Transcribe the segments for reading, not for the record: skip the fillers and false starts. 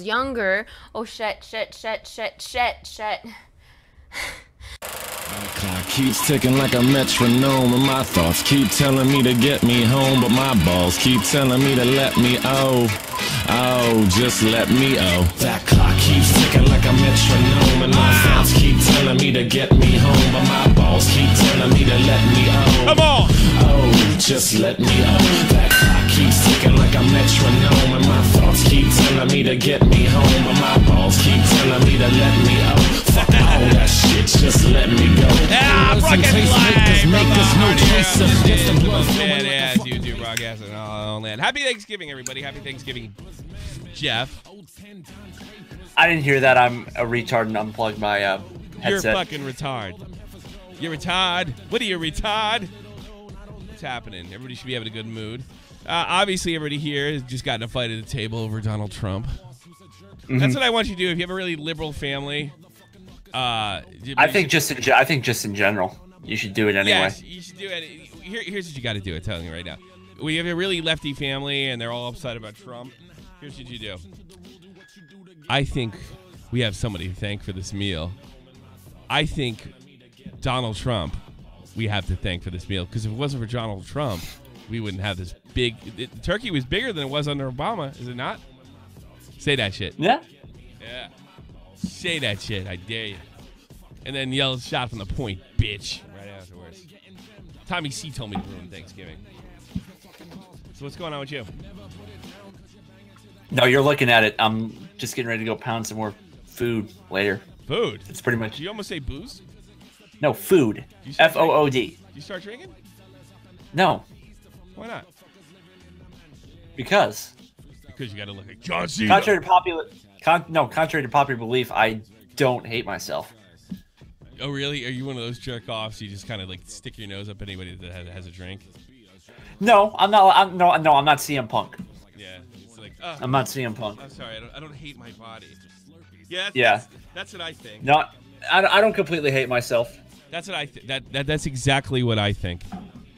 younger. Oh shit. My clock keeps ticking like a metronome, and my thoughts keep telling me to get me home, but my balls keep telling me to let me just let me That clock keeps ticking like a metronome, and my thoughts keep telling me to get me home, but my balls keep telling me to let me Come on! Just let me That clock keeps ticking like a metronome, and my thoughts keep telling me to get me home, but my balls keep telling me to let me Fuck all that shit, just let me go. Yeah, broadcasting live. YouTube broadcasting all land. Happy Thanksgiving, everybody. Happy Thanksgiving, Jeff. I didn't hear that. I'm a retard and unplugged my headset. You're fucking retard. You're retard. What are you, retard? What's happening? Everybody should be having a good mood. Obviously, everybody here has just gotten a fight at the table over Donald Trump. That's what I want you to do. If you have a really liberal family, I think just in general, you should do it anyway. Yes, you should do it. Here's what you got to do. I'm telling you right now. We have a really lefty family, and they're all upset about Trump. Here's what you do. I think we have somebody to thank for this meal. I think Donald Trump we have to thank for this meal, because if it wasn't for Donald Trump, we wouldn't have this big... turkey was bigger than it was under Obama, is it not? Say that shit. Yeah. Yeah. Say that shit, I dare you. And then yell shot from the point, bitch, right afterwards. Tommy C told me to ruin Thanksgiving. So what's going on with you? No, you're looking at it. I'm just getting ready to go pound some more food later. Food? It's pretty much... Did you almost say booze? No, food. F-O-O-D. Did you start drinking? No. Why not? Because you got to look like John Cena. Contrary to popular belief, I don't hate myself. Oh, really? Are you one of those jerk-offs? You just kind of like stick your nose up anybody that has a drink? No, I'm not. I'm not CM Punk. Yeah, it's like I'm not CM Punk. I'm sorry, I don't hate my body. That's what I think. No, I don't completely hate myself. That's what I think. That's exactly what I think.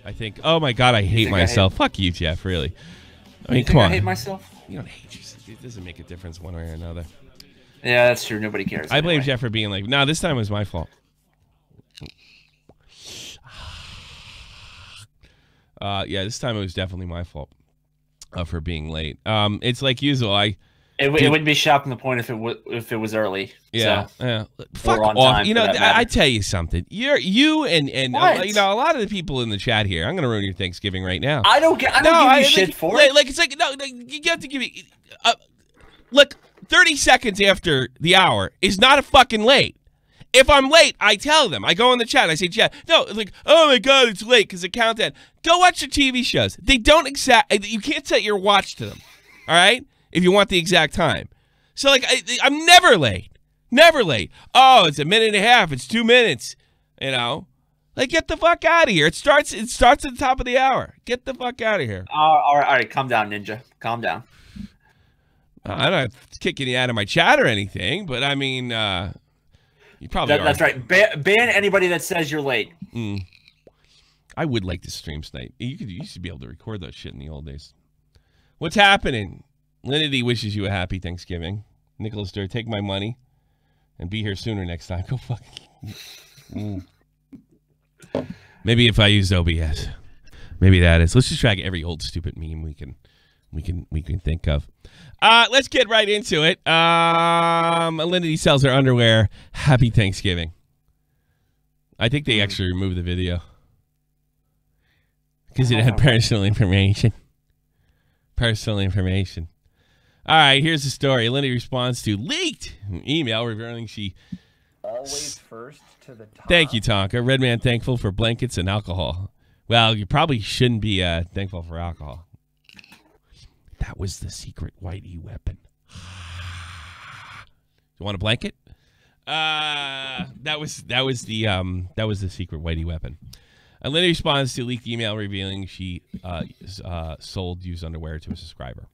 I think, oh my God, I hate myself. Fuck you, Jeff. Really. I mean, come on. I hate myself. You don't hate yourself. It doesn't make a difference one way or another. Yeah, that's true. Nobody cares. I blame Jeff for being like, no, this time it was my fault. Yeah, this time it was definitely my fault for being late. It's like usual. It wouldn't be shocking the point if it was early. Yeah, so. yeah. Fuck off. You know, I tell you something. You and you know, a lot of the people in the chat here. I'm gonna ruin your Thanksgiving right now. I don't give you shit for it. Like it's like no, you have to give me. Look, 30 seconds after the hour is not a fucking late. If I'm late, I tell them. I go in the chat. I say, chat. No, it's like, oh my God, it's late because the countdown. Go watch your TV shows. They don't you can't set your watch to them. All right. If you want the exact time. So, like, I'm never late. Never late. Oh, it's a minute and a half. It's 2 minutes. You know? Like, get the fuck out of here. It starts at the top of the hour. Get the fuck out of here. All right. Calm down, Ninja. Calm down. I'm not kicking you out of my chat or anything, but, I mean, you probably are. That's right. Ban anybody that says you're late. I would like to stream tonight. You used to be able to record those shit in the old days. What's happening? Alinity wishes you a happy Thanksgiving. Nicholas Durr, take my money and be here sooner next time. Go fuck. Maybe if I used OBS. Maybe that is. Let's just drag every old stupid meme we can think of. Let's get right into it. Alinity sells her underwear. Happy Thanksgiving. I think they actually removed the video because it had personal information. Personal information. All right, here's the story. Alinity responds to leaked email revealing she... Always first to the top. Thank you, Tonka. Red Man thankful for blankets and alcohol. Well, you probably shouldn't be thankful for alcohol. That was the secret Whitey weapon. You want a blanket? That was the secret Whitey weapon. Alinity responds to leaked email revealing she sold used underwear to a subscriber.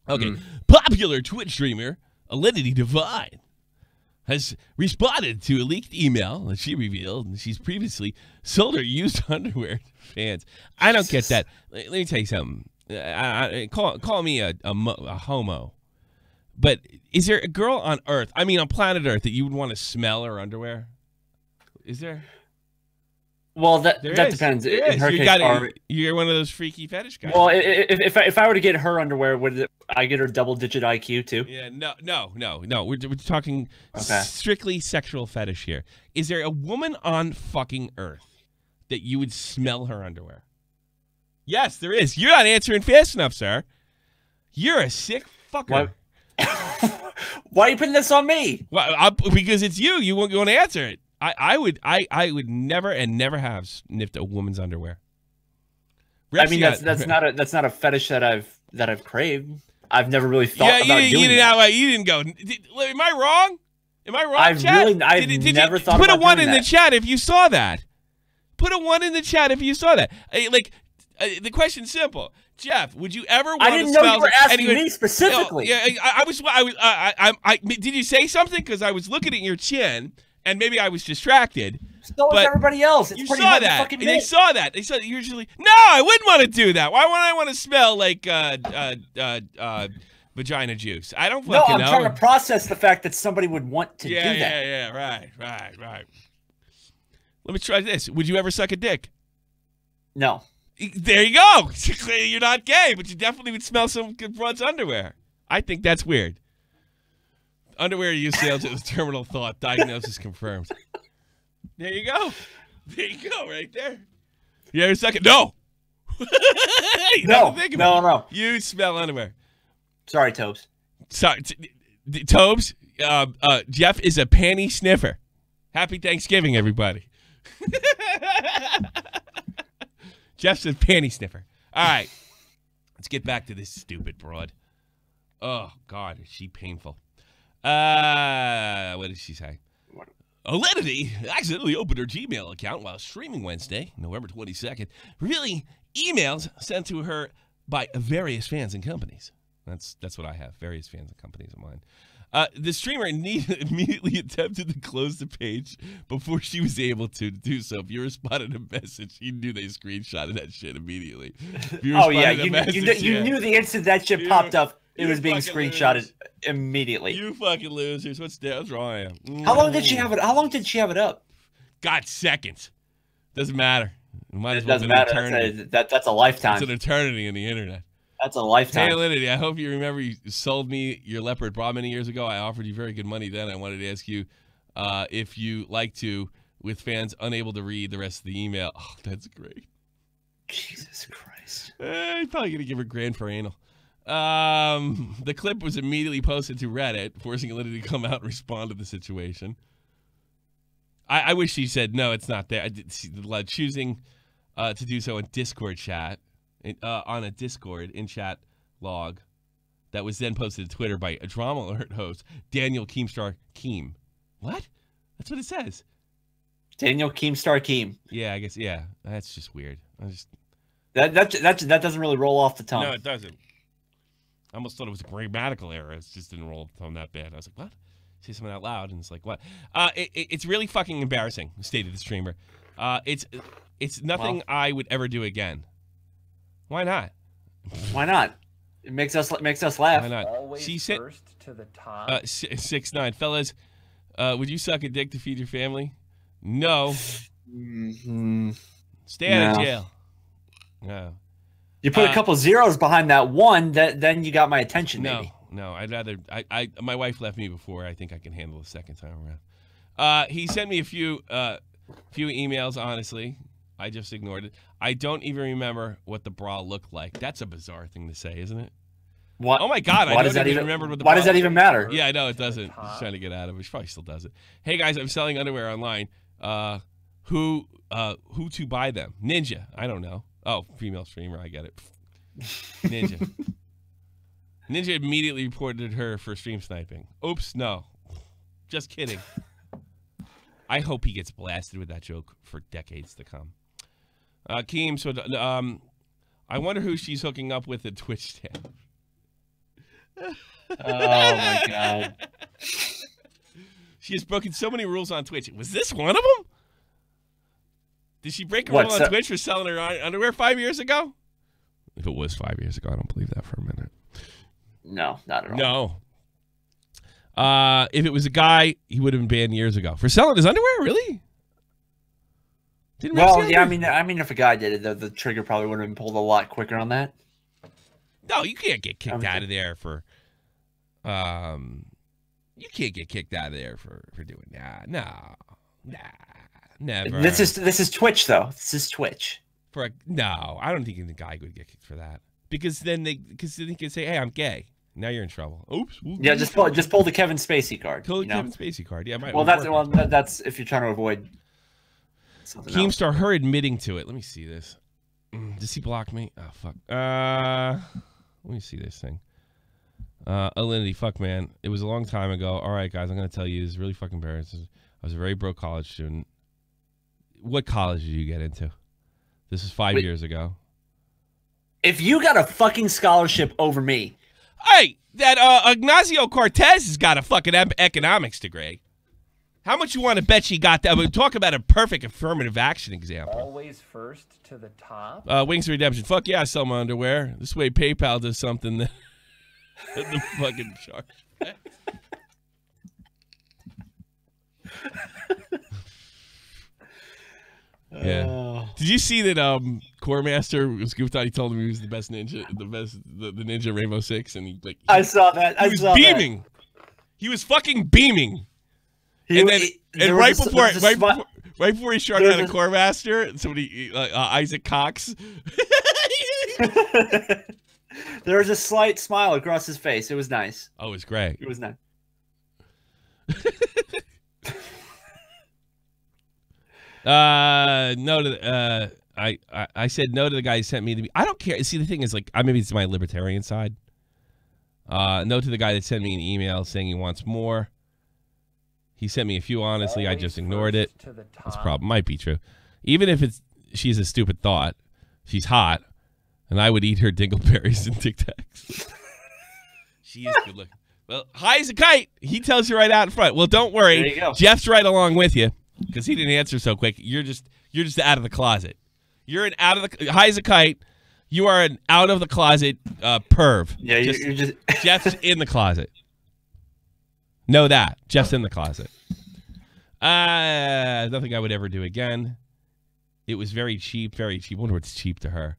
Okay, popular Twitch streamer Alinity Divine has responded to a leaked email that she revealed she's previously sold her used underwear to fans. I don't get that. Let me tell you something. Call me a homo, But is there a girl on Earth, I mean on planet Earth, that you would want to smell her underwear? Is there? Well, that There that is. depends. There In is. her You case, gotta, you're one of those freaky fetish guys. well, if I were to get her underwear, would I get her double-digit IQ too? Yeah, no. We're talking Okay. strictly sexual fetish here. Is there a woman on fucking Earth that you would smell her underwear? Yes, there is. You're not answering fast enough, sir. You're a sick fucker. Why are you putting this on me? Well, because it's you. You won't want to answer it. I would never and never have sniffed a woman's underwear. I mean, that's not a fetish that I've craved. I've never really thought about doing that. You didn't go. Am I wrong? Am I wrong? I've chat? never thought put about a one doing in that. the chat if you saw that. Put a 1 in the chat if you saw that. The question's simple. Jeff, would you ever want to smell? I didn't know you were asking me specifically. I was. Did you say something? Because I was looking at your chin, and maybe I was distracted. So is everybody else. It's You pretty saw hard to that. fucking They miss. saw that. They saw that. Usually, no, I wouldn't want to do that. Why would I want to smell like vagina juice? I don't No, fucking I'm know. trying to process the fact that somebody would want to do that. Yeah. Right. Let me try this. Would you ever suck a dick? No. There you go. You're not gay, but you definitely would smell some good broad's underwear. I think that's weird. Underwear use sales at the terminal thought. Diagnosis confirmed. There you go. There you go, right there. You ever suck it? No. No. You smell underwear. Sorry, Tobes. Sorry, Tobes. Jeff is a panty sniffer. Happy Thanksgiving, everybody. Jeff's a panty sniffer. All right. Let's get back to this stupid broad. Oh, God, is she painful. What did she say? Alinity accidentally opened her Gmail account while streaming Wednesday, November 22nd, revealing emails sent to her by various fans and companies. That's what I have, various fans and companies of mine. The streamer immediately attempted to close the page before she was able to do so. If you responded a message, you knew they screenshotted that shit immediately. Oh, yeah. You knew the instant that shit popped up, it was being screenshotted immediately. You fucking losers. What's wrong I am? How long did she have it? How long did she have it up? God, seconds. Doesn't matter. It doesn't matter. That's a lifetime. It's an eternity in the internet. That's a lifetime. Hey, Alinity, I hope you remember you sold me your leopard bra many years ago. I offered you very good money then. I wanted to ask you if you like to, with fans unable to read the rest of the email. Oh, that's great. Jesus Christ. You're probably going to give her $1,000 for anal. The clip was immediately posted to Reddit, forcing Alinity to come out and respond to the situation. I wish she said, no, it's not there. Choosing to do so in Discord chat. On a Discord in chat log that was then posted to Twitter by a Drama Alert host, Daniel Keemstar Keem. What? That's what it says. Daniel Keemstar Keem. Yeah, I guess. Yeah, that's just weird. That doesn't really roll off the tongue. No, it doesn't. I almost thought it was a grammatical error. It just didn't roll off the tongue that bad. I was like, what? Say something out loud, and it's like, what? It's really fucking embarrassing. Stated the streamer. It's nothing I would ever do again. Why not? Why not? It makes us laugh. Why not? Always She said, first to the top. 6'9", fellas. Would you suck a dick to feed your family? No. Stay out of jail. No. You put a couple zeros behind that one, then you got my attention. Maybe. No. I'd rather. My wife left me before. I think I can handle the second time around. He sent me a few emails. Honestly, I just ignored it. I don't even remember what the bra looked like. That's a bizarre thing to say, isn't it? What? Oh my God! I don't even remember what the. Why does that even matter? Yeah, I know it doesn't. She's trying to get out of it. She probably still does it. Hey guys, I'm selling underwear online. Who to buy them? Ninja. I don't know. Oh, female streamer. I get it. Ninja. Ninja immediately reported her for stream sniping. Oops, no. Just kidding. I hope he gets blasted with that joke for decades to come. Keem, so I wonder who she's hooking up with at Twitch staff. Oh my God. She has broken so many rules on Twitch. Was this one of them? Did she break a rule on Twitch for selling her underwear 5 years ago? If it was 5 years ago, I don't believe that for a minute. No, not at all. No. If it was a guy, he would have been banned years ago for selling his underwear. Really? Well, yeah. I mean, if a guy did it, the trigger probably would have been pulled a lot quicker on that. No, you can't get kicked out of there for. You can't get kicked out of there for doing that. No, never. This is Twitch though. This is Twitch. No, I don't think the guy would get kicked for that because then they can say, "Hey, I'm gay." Now you're in trouble. Oops. Yeah, just pull the Kevin Spacey card. Pull the Kevin Spacey card. Yeah, that's if you're trying to avoid. Keemstar, her admitting to it. Let me see this. Does he block me? Oh fuck. Let me see this thing. Alinity, fuck man. It was a long time ago. All right, guys, I'm gonna tell you, this is really fucking embarrassing. I was a very broke college student. What college did you get into? This is 5 years ago. If you got a fucking scholarship over me. Hey, that Ignacio Cortez has got a fucking economics degree. How much you want to bet she got that? We're talking about a perfect affirmative action example. Always first to the top. Wings of Redemption. Fuck yeah, I sell my underwear. This way PayPal does something that the fucking shark. Yeah. Did you see that Core Master was goofed out? He told him he was the best ninja, the ninja Rainbow Six, and I saw that. He was beaming. He was fucking beaming. Right before he shouted out a Core Master, somebody Isaac Cox. There was a slight smile across his face. It was nice. Oh, it was great. It was nice. No to I said no to the guy who sent me the. I don't care. See, the thing is, like, maybe it's my libertarian side. No to the guy that sent me an email saying he wants more. He sent me a few. Honestly, I just ignored it. That's probably might be true. Even if she's a stupid thought, she's hot, and I would eat her dingleberries and Tic Tacs. She is good looking. Well, high as a kite. He tells you right out in front. Well, don't worry. There you go. Jeff's right along with you. Because he didn't answer so quick. You're just out of the closet. You're an out of the high as a kite. You are an out of the closet perv. Yeah, you're just Jeff's in the closet. Know that Jeff's in the closet. Nothing I would ever do again. It was very cheap, very cheap. I wonder what's cheap to her.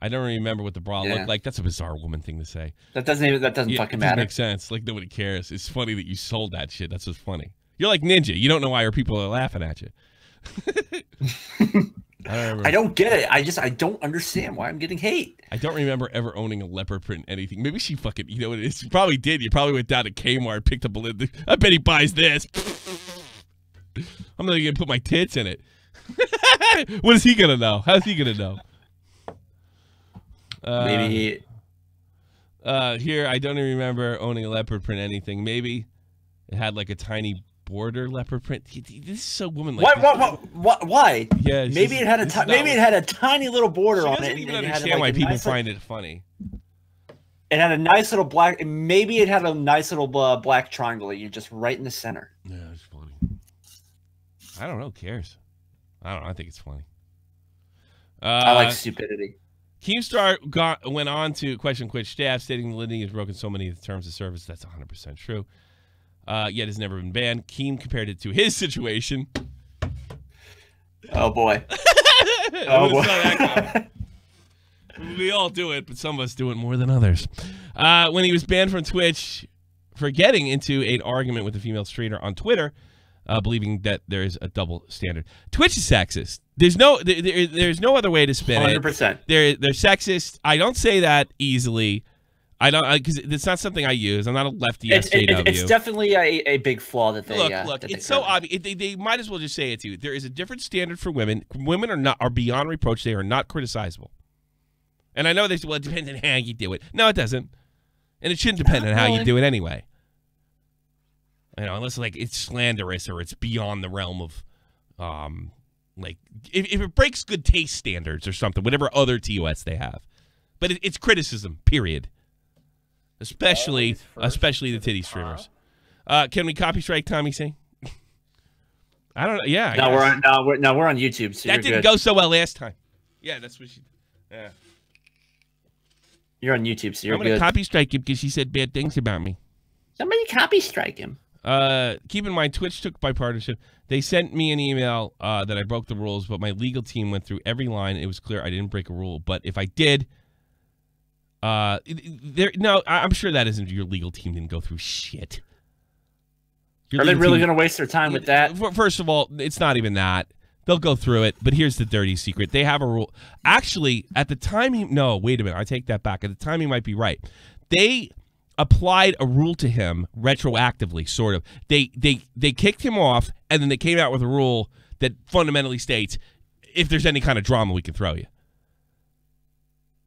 I don't remember what the bra looked like. That's a bizarre woman thing to say. That doesn't fucking matter. Make sense. Like nobody cares. It's funny that you sold that shit. That's what's funny. You're like Ninja. You don't know why people are laughing at you. I don't get it. I don't understand why I'm getting hate. I don't remember ever owning a leopard print anything. Maybe she fucking, you know what it is? You probably did. You probably went down to Kmart, picked up a lid. I bet he buys this. I'm not going to put my tits in it. What is he going to know? How's he going to know? Maybe. Here, I don't even remember owning a leopard print anything. Maybe it had like a tiny border leopard print. This is so woman-like. What? Why? Yeah. Maybe it had a tiny little border on it. She doesn't even understand why people find it funny. It had a nice little black. Maybe it had a nice little black triangle. You're just right in the center. Yeah, it's funny. I don't know. Who cares? I don't know. I think it's funny. I like stupidity. Keemstar went on to question Quit staff, stating the Lindy has broken so many of the terms of service. That's 100% true. Yet has never been banned. Keem compared it to his situation. Oh boy. Oh boy. We all do it, but some of us do it more than others. When he was banned from Twitch for getting into an argument with a female streamer on Twitter, believing that there is a double standard. Twitch is sexist. There's no other way to spin 100%. it. They're sexist. I don't say that easily. I don't, because it's not something I use. I'm not a lefty SJW. It's definitely a big flaw that they look. It's so obvious. They might as well just say it to you. There is a different standard for women. Women are beyond reproach. They are not criticizable. And I know they say, well, it depends on how you do it. No, it doesn't. And it shouldn't depend on how you do it anyway. You know, unless like it's slanderous or it's beyond the realm of, like if it breaks good taste standards or something, whatever other TOS they have. But it's criticism. Period. Especially the titty streamers. Can we copy strike Tommy C? I don't know. Yeah. We're on YouTube. So that didn't go so well last time. Yeah, that's what she. Yeah. You're on YouTube, so you're good. I'm gonna copy strike you because she said bad things about me. Somebody copy strike him. Keep in mind, Twitch took bipartisanship. They sent me an email that I broke the rules, but my legal team went through every line. It was clear I didn't break a rule. But if I did, no, I'm sure that isn't your legal team didn't go through shit. Are they really going to waste their time with that? First of all, it's not even that. They'll go through it, but here's the dirty secret. They have a rule. Actually, at the time no, wait a minute. I take that back. At the time, he might be right. They applied a rule to him retroactively, sort of. They kicked him off, and then they came out with a rule that fundamentally states, if there's any kind of drama, we can throw you.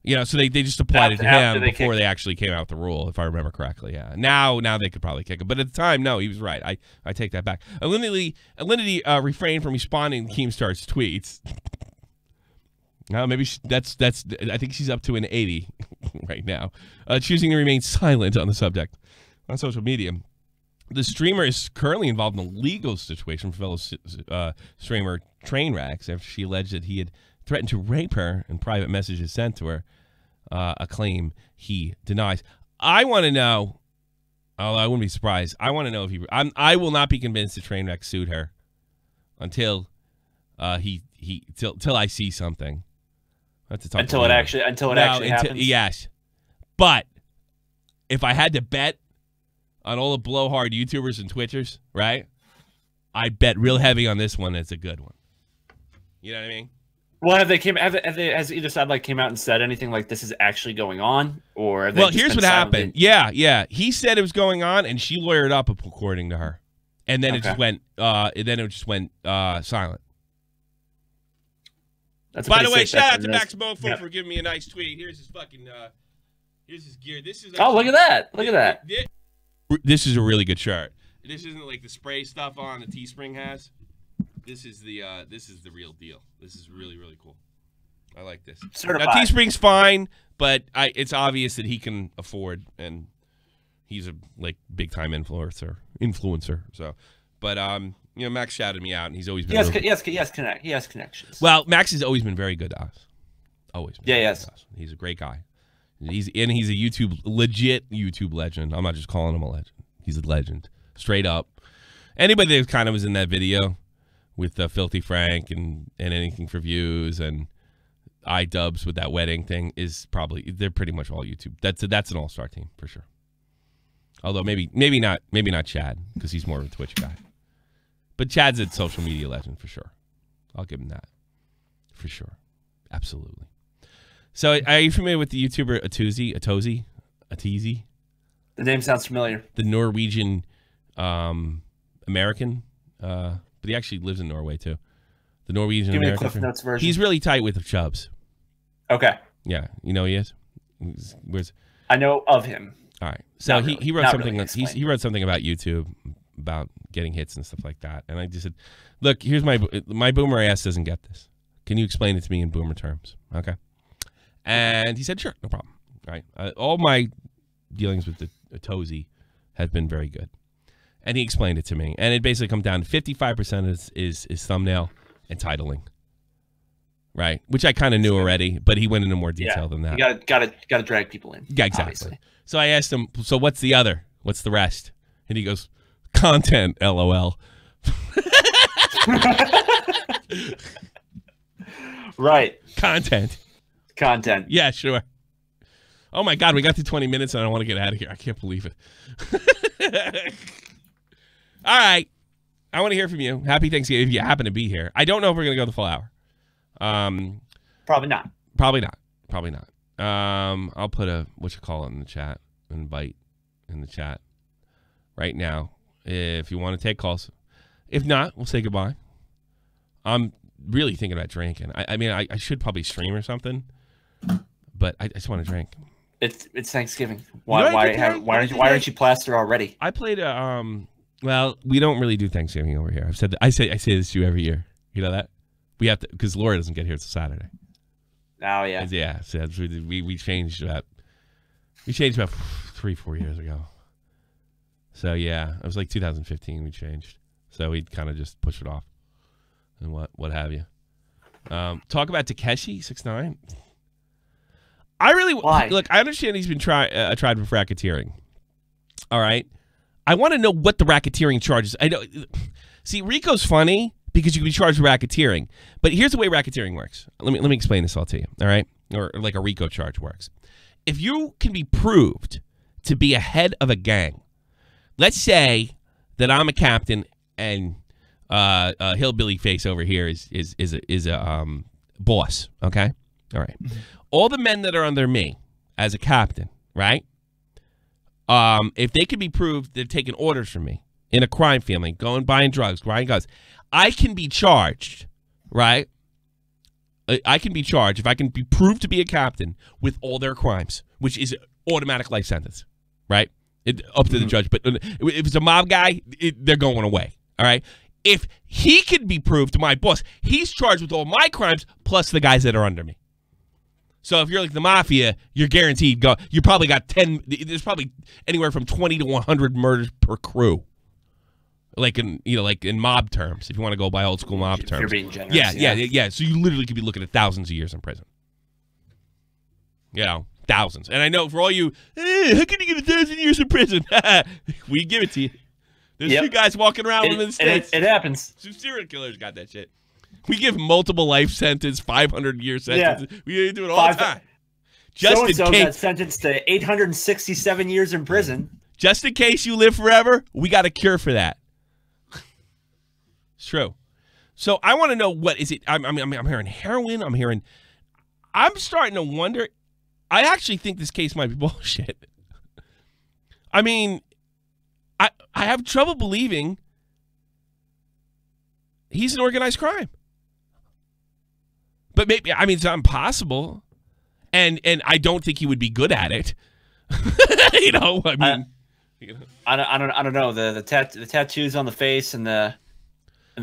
You know, so they just applied it to him before they actually came out with the rule, if I remember correctly. Yeah. Now they could probably kick him, but at the time, no, he was right. I take that back. Alinity refrained from responding to Keemstar's tweets. Now maybe that's. I think she's up to an 80 right now, choosing to remain silent on the subject on social media. The streamer is currently involved in a legal situation for fellow streamer Trainwrecks after she alleged that he had threatened to rape her in private messages sent to her, a claim he denies. I want to know, although I wouldn't be surprised, I want to know if I will not be convinced that Trainwreck sued her until till I see something. Until it actually happens. Yes, but if I had to bet on all the blowhard YouTubers and Twitchers, right? I bet real heavy on this one. It's a good one. You know what I mean? Well, has either side came out and said anything like this is actually going on, or here's what happened. Yeah, he said it was going on, and she lawyered up according to her, and then it just went. Silent. By the way, shout out to Max Mofo for giving me a nice tweet. Here's his fucking. Here's his gear. This is. Look at that! Look at that! This is a really good shirt. This isn't like the spray stuff on the Teespring has. This is the real deal. This is really, really cool. I like this. Certified. Now, Teespring's fine, but it's obvious that he can afford, and he's a big time influencer. So, but Max shouted me out, and he's always been. He has connections. Well, Max has always been very good to us. Always. Been yes. He's a great guy. He's a legit YouTube legend. I'm not just calling him a legend. He's a legend, straight up. Anybody that kind of was in that video with Filthy Frank and anything for views and iDubbbz with that wedding thing they're pretty much all YouTube. That's an all-star team for sure. Although maybe not Chad, because he's more of a Twitch guy. But Chad's a social media legend for sure. I'll give him that for sure. Absolutely. So are you familiar with the YouTuber Atozi? The name sounds familiar. The Norwegian American, but he actually lives in Norway too. The Norwegian Give me American. the Cliff Notes version. He's really tight with Chubbs. Okay. Yeah, you know he is. I know of him. All right. So he wrote something. Really he wrote something about YouTube, about getting hits and stuff like that. And I just said, look, here's my boomer ass doesn't get this. Can you explain it to me in boomer terms? Okay. And he said, sure, no problem. All right. All my dealings with the Atozi have been very good. And he explained it to me. And it basically comes down to 55% is thumbnail and titling. Right? Which I kind of knew already, but he went into more detail than that. You gotta drag people in. Yeah, exactly. Obviously. So I asked him, so what's the other? What's the rest? And he goes, content, LOL. Right. Content. Yeah, sure. Oh my God, we got to 20 minutes and I don't want to get out of here. I can't believe it. All right. I want to hear from you. Happy Thanksgiving if you happen to be here. I don't know if we're going to go the full hour. Probably not. I'll put a in the chat, invite in the chat right now if you want to take calls. If not, we'll say goodbye. I'm really thinking about drinking. I mean, I should probably stream or something, but I just want to drink. It's Thanksgiving. Why aren't you plastered already? I played well, we don't really do Thanksgiving over here. I've said that. I say this to you every year. You know that? We have to, because Laura doesn't get here till Saturday. Oh yeah. Yeah. So we changed that. We changed about 3-4 years ago. So yeah, it was like 2015 we changed. So we kind of just pushed it off, and what have you. Talk about Takeshi 6ix9ine. I really look. I understand he's been tried for racketeering. All right. I want to know what the racketeering charges. I know. See, RICO's funny because you can be charged with racketeering. But here's the way racketeering works. Let me explain this all to you. All right, or like a RICO charge works. If you can be proved to be a head of a gang, let's say that I'm a captain and hillbilly face over here is a boss. Okay, all right. All the men that are under me as a captain, right? If they can be proved they've taken orders from me in a crime family, going buying drugs, buying guns, I can be charged, right? I can be charged if I can be proved to be a captain with all their crimes, which is automatic life sentence, right? Up to the judge. But if it's a mob guy, they're going away, all right? If he can be proved to my boss, he's charged with all my crimes plus the guys that are under me. So if you're like the Mafia, you're guaranteed you probably got 10. There's probably anywhere from 20 to 100 murders per crew. Like in mob terms, if you want to go by old school mob terms. You're being generous. Yeah. So you literally could be looking at thousands of years in prison. You know, thousands. And I know for all you, how can you get 1,000 years in prison? We give it to you. There's two guys walking around in the States. It happens. Some serial killers got that shit. We give multiple life sentence, 500-year sentences. Yeah. We do it all the time. So-and-so got sentenced to 867 years in prison. Just in case you live forever, we got a cure for that. It's true. So I want to know, what is it? I'm hearing heroin. I'm starting to wonder. I actually think this case might be bullshit. I mean, I have trouble believing he's an organized crime. But maybe, I mean, it's not impossible. And I don't think he would be good at it. You know, I mean, I don't know. The tattoos on the face and the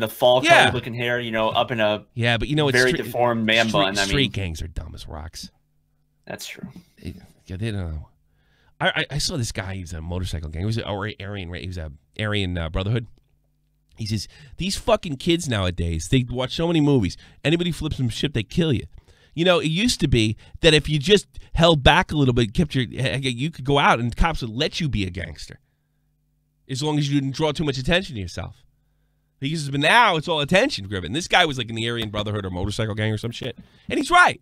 fall color looking hair, you know, up in a but you know, it's very deformed man bun. Street gangs are dumb as rocks. That's true. They don't know. I saw this guy. He's a motorcycle gang. He was Aryan, right? He was a Aryan Brotherhood. He says, these fucking kids nowadays, they watch so many movies. Anybody flips some shit, they kill you. You know, it used to be that if you just held back a little bit, you could go out and cops would let you be a gangster. As long as you didn't draw too much attention to yourself. He says, but now it's all attention driven. This guy was like in the Aryan Brotherhood or motorcycle gang or some shit. And he's right.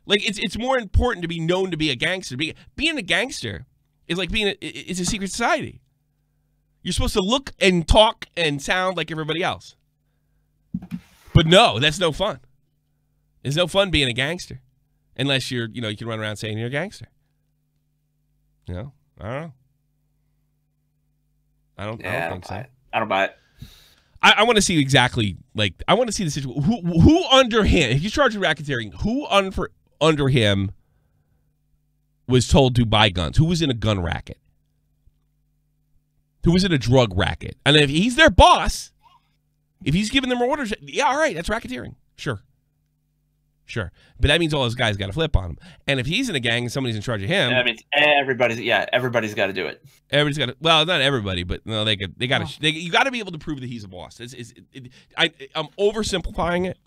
Like, it's more important to be known to be a gangster. Being a gangster is like it's a secret society. You're supposed to look and talk and sound like everybody else. But no, that's no fun. It's no fun being a gangster. Unless you can run around saying you're a gangster. You know? I don't know. I don't think so. I don't buy it. I want to see exactly, like, I want to see the situation. Who under him, if you charge with racketeering, who under him was told to buy guns? Who was in a gun racket? Who was in a drug racket? And if he's their boss, if he's giving them orders, yeah, all right, that's racketeering. Sure. But that means all those guys got to flip on him. And if he's in a gang and somebody's in charge of him, that means everybody's got to do it. Everybody's got to. Well, not everybody, but no, they got to. You got to be able to prove that he's a boss. I'm oversimplifying it.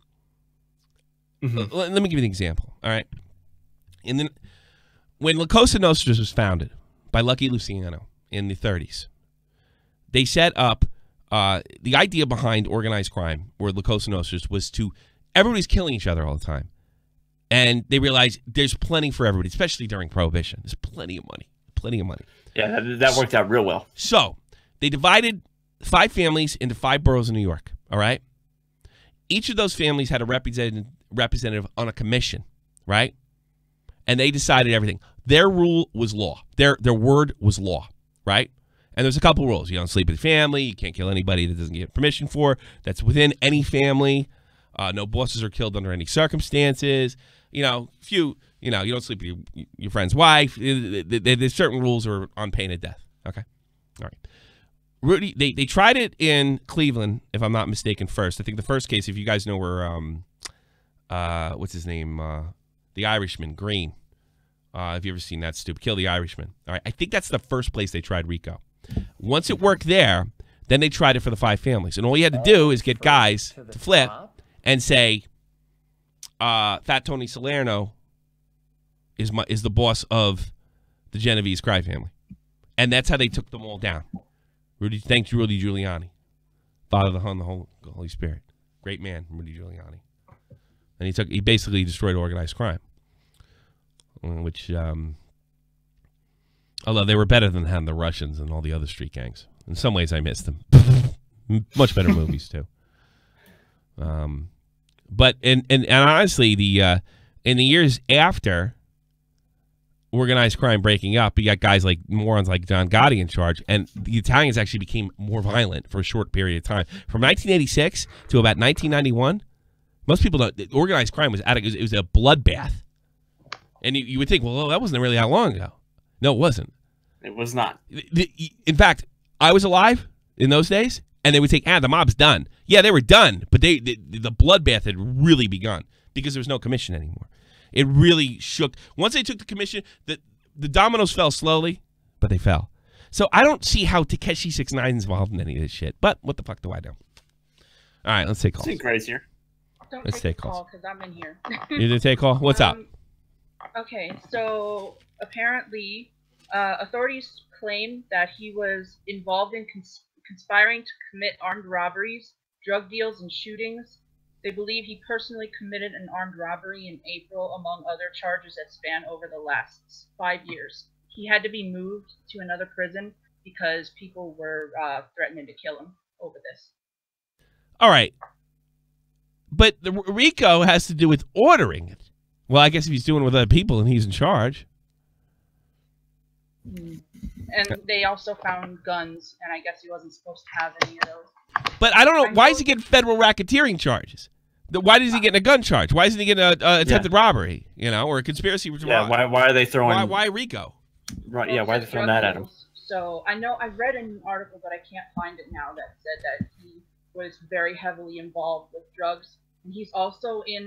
Mm-hmm. Let me give you an example. All right, when La Cosa Nostra was founded by Lucky Luciano in the 30s, they set up the idea behind organized crime, or La Cosa Nostra, was to everybody's killing each other all the time. And they realized there's plenty for everybody, especially during Prohibition. There's plenty of money. Yeah, that worked out real well. So they divided 5 families into 5 boroughs in New York, all right? Each of those families had a representative on a commission, right? And they decided everything. Their rule was law. Their word was law, right? And there's a couple rules. You don't sleep with your family. You can't kill anybody that doesn't get permission for. That's within any family. No bosses are killed under any circumstances. You don't sleep with your friend's wife. There's certain rules are on pain of death. Okay, all right. Rudy, they tried it in Cleveland, if I'm not mistaken. First, I think the first case, if you guys know where, what's his name, the Irishman, Green. Have you ever seen that stupid? Kill the Irishman. All right, I think that's the first place they tried RICO. Once it worked there, then they tried it for the 5 families, and all you had to do is get guys to flip and say, Fat Tony Salerno is the boss of the Genovese crime family. And that's how they took them all down. Thanks, Rudy Giuliani, Father of the Son, the Holy Spirit. Great man, Rudy Giuliani. And he basically destroyed organized crime, which, although they were better than the Russians and all the other street gangs. In some ways, I missed them. Much better movies too. But honestly, in the years after organized crime breaking up, you got guys like morons like John Gotti in charge, and the Italians actually became more violent for a short period of time. From 1986 to about 1991, most people don't. Organized crime was it was a bloodbath, and you would think, well, that wasn't really that long ago. No, it wasn't. It was not. In fact, I was alive in those days, and they would think, the mob's done. Yeah, they were done, but the bloodbath had really begun because there was no commission anymore. It really shook. Once they took the commission, the dominoes fell slowly, but they fell. So I don't see how Takeshi 6ix9ine is involved in any of this shit. But what the fuck do I know? All right, let's take calls. It's crazier. Let's take calls. Because I'm in here. You did take call? What's up? Okay, so apparently authorities claim that he was involved in conspiring to commit armed robberies, drug deals, and shootings. They believe he personally committed an armed robbery in April, among other charges that span over the last 5 years. He had to be moved to another prison because people were threatening to kill him over this. All right. But the RICO has to do with ordering it. Well, I guess if he's doing it with other people and he's in charge. And they also found guns, and I guess he wasn't supposed to have any of those. But I don't know. Why is he getting federal racketeering charges? Why is he getting a gun charge? Why isn't he getting an attempted robbery, or a conspiracy? Yeah, why are they throwing... Why RICO? Right, yeah, why are they throwing that at him? So I read an article, but I can't find it now, that said that he was very heavily involved with drugs. And he's also he's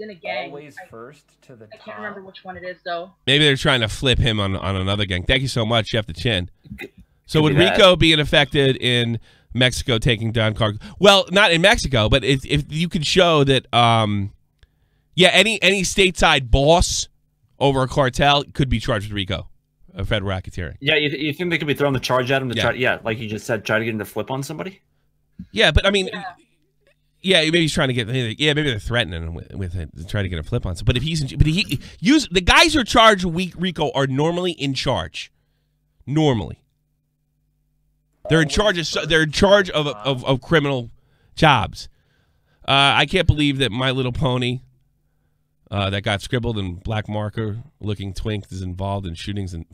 in a gang. Always first to the top. I can't remember which one it is, though. Maybe they're trying to flip him on another gang. Thank you so much, Jeff the Chin. So would RICO being affected in Mexico taking down cargo? Well, not in Mexico, but if you could show that, any stateside boss over a cartel could be charged with RICO, federal racketeering. Yeah, you think they could be throwing the charge at him to try? Like you just said, try to get him to flip on somebody. Yeah, but I mean. Yeah, maybe he's trying to get. Yeah, maybe they're threatening him with it to try to get a flip on. But if the guys who are charged with RICO are normally in charge. Normally, they're in charge of criminal jobs. I can't believe that My Little Pony, that got scribbled in black marker, looking twink, is involved in shootings and.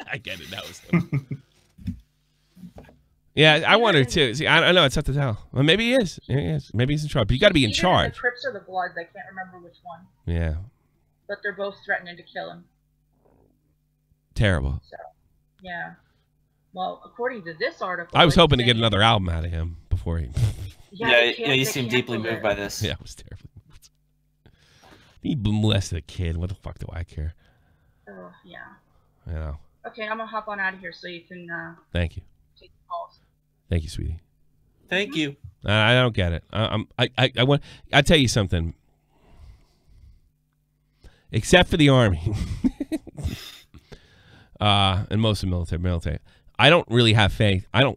I get it. That was him. Yeah, I wonder too. See, I know it's tough to tell. Well, maybe he is. Yeah, he is. Maybe he's in charge. But you got to be in charge. The Crips or the Bloods, I can't remember which one. Yeah. But they're both threatening to kill him. Terrible. So, yeah. Well, according to this article, I was hoping to get another album out of him before he. Yeah, you seem deeply moved by this. Yeah, I was terribly moved. He molested a kid. What the fuck do I care? Yeah. You know. Okay, I'm gonna hop on out of here so you can. Thank you. Take the calls. Thank you, sweetie. Thank you. I don't get it. I want. I tell you something. Except for the Army, and most of the military, I don't really have faith. This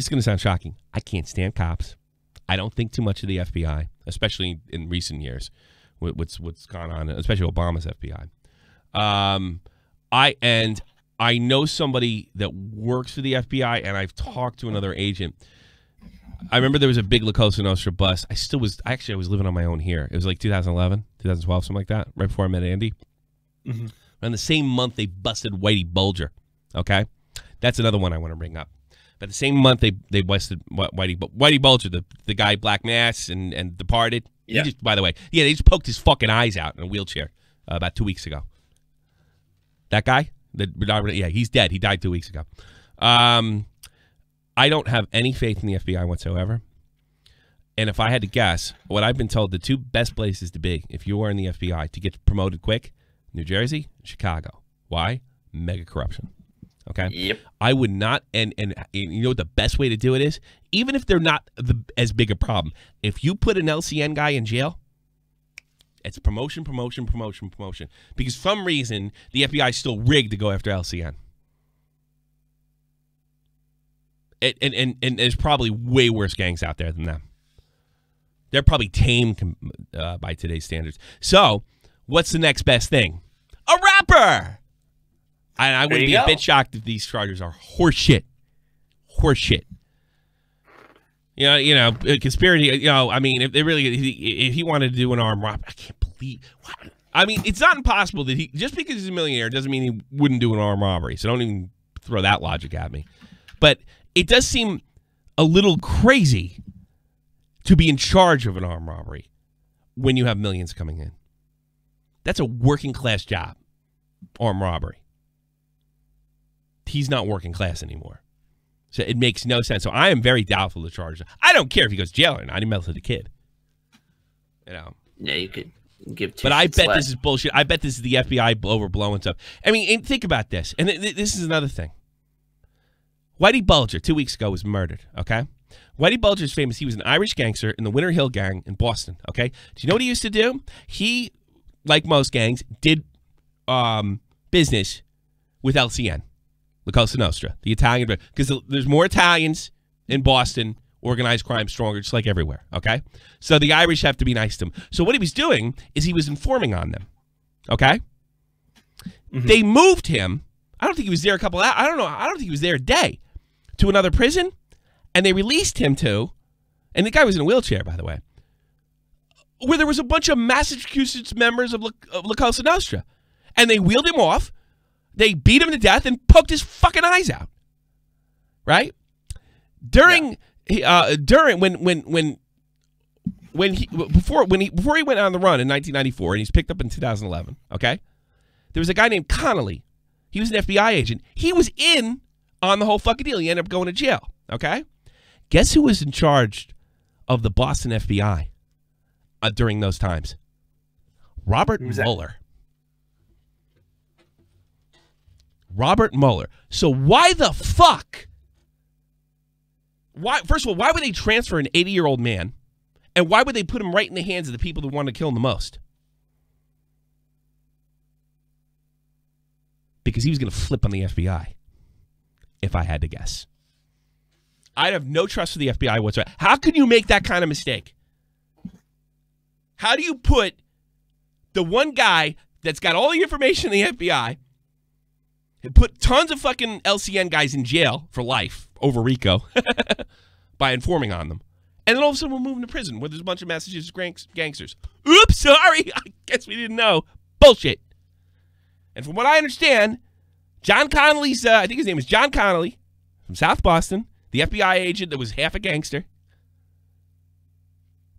is going to sound shocking. I can't stand cops. I don't think too much of the FBI, especially in recent years. What's gone on, especially Obama's FBI. I know somebody that works for the FBI, and I've talked to another agent. I remember there was a big La Cosa Nostra bus. I was living on my own here. It was like 2011, 2012, something like that, right before I met Andy. Mm-hmm. And the same month, they busted Whitey Bulger. Okay? That's another one I want to bring up. But the same month, they busted Whitey Bulger, the guy, Black Mass and Departed. Yeah. He just, by the way, they just poked his fucking eyes out in a wheelchair about 2 weeks ago. That guy? He's dead. He died 2 weeks ago. I don't have any faith in the FBI whatsoever. And if I had to guess, what I've been told, the two best places to be, if you are in the FBI, to get promoted quick, New Jersey, Chicago. Why? Mega corruption. Okay? Yep. I would not, and you know what the best way to do it is? Even if they're not as big a problem, if you put an LCN guy in jail, it's promotion. Because for some reason, the FBI is still rigged to go after LCN. And there's probably way worse gangs out there than them. They're probably tame by today's standards. So, what's the next best thing? A rapper! I would be a bit shocked if these charges are horseshit. Horseshit. You know, conspiracy. You know, I mean, if he wanted to do an armed robbery, I can't believe. What? I mean, it's not impossible that just because he's a millionaire doesn't mean he wouldn't do an armed robbery. So don't even throw that logic at me. But it does seem a little crazy to be in charge of an armed robbery when you have millions coming in. That's a working class job, armed robbery. He's not working class anymore. So it makes no sense. So I am very doubtful of the charge. I don't care if he goes to jail or not. He melted the kid. You know. Yeah, you could give two. But I bet this is bullshit. I bet this is the FBI overblowing stuff. I mean, and think about this. And this is another thing. Whitey Bulger, 2 weeks ago, was murdered, okay? Whitey Bulger is famous. He was an Irish gangster in the Winter Hill Gang in Boston, okay? Do you know what he used to do? He, like most gangs, did business with LCN, La Cosa Nostra, the Italian, because there's more Italians in Boston, organized crime stronger, just like everywhere, okay? So the Irish have to be nice to him. So what he was doing is he was informing on them, okay? Mm-hmm. They moved him. I don't think he was there a couple hours. I don't know. I don't think he was there a day to another prison, and they released him to, and the guy was in a wheelchair, by the way, where there was a bunch of Massachusetts members of La Cosa Nostra, and they wheeled him off. They beat him to death and poked his fucking eyes out. Right? Before he went on the run in 1994 and he's picked up in 2011, okay? There was a guy named Connolly. He was an FBI agent. He was in on the whole fucking deal. He ended up going to jail, okay? Guess who was in charge of the Boston FBI during those times? Robert Mueller. Robert Mueller. So why the fuck? First of all, why would they transfer an 80-year-old man? And why would they put him right in the hands of the people who want to kill him the most? Because he was going to flip on the FBI, if I had to guess. I'd have no trust for the FBI whatsoever. How can you make that kind of mistake? How do you put the one guy that's got all the information in the FBI and put tons of fucking LCN guys in jail for life over RICO by informing on them, and then all of a sudden we'll move them to prison where there's a bunch of Massachusetts gangsters? Oops, sorry. I guess we didn't know. Bullshit. And from what I understand, John Connolly's, I think his name is John Connolly from South Boston, the FBI agent that was half a gangster.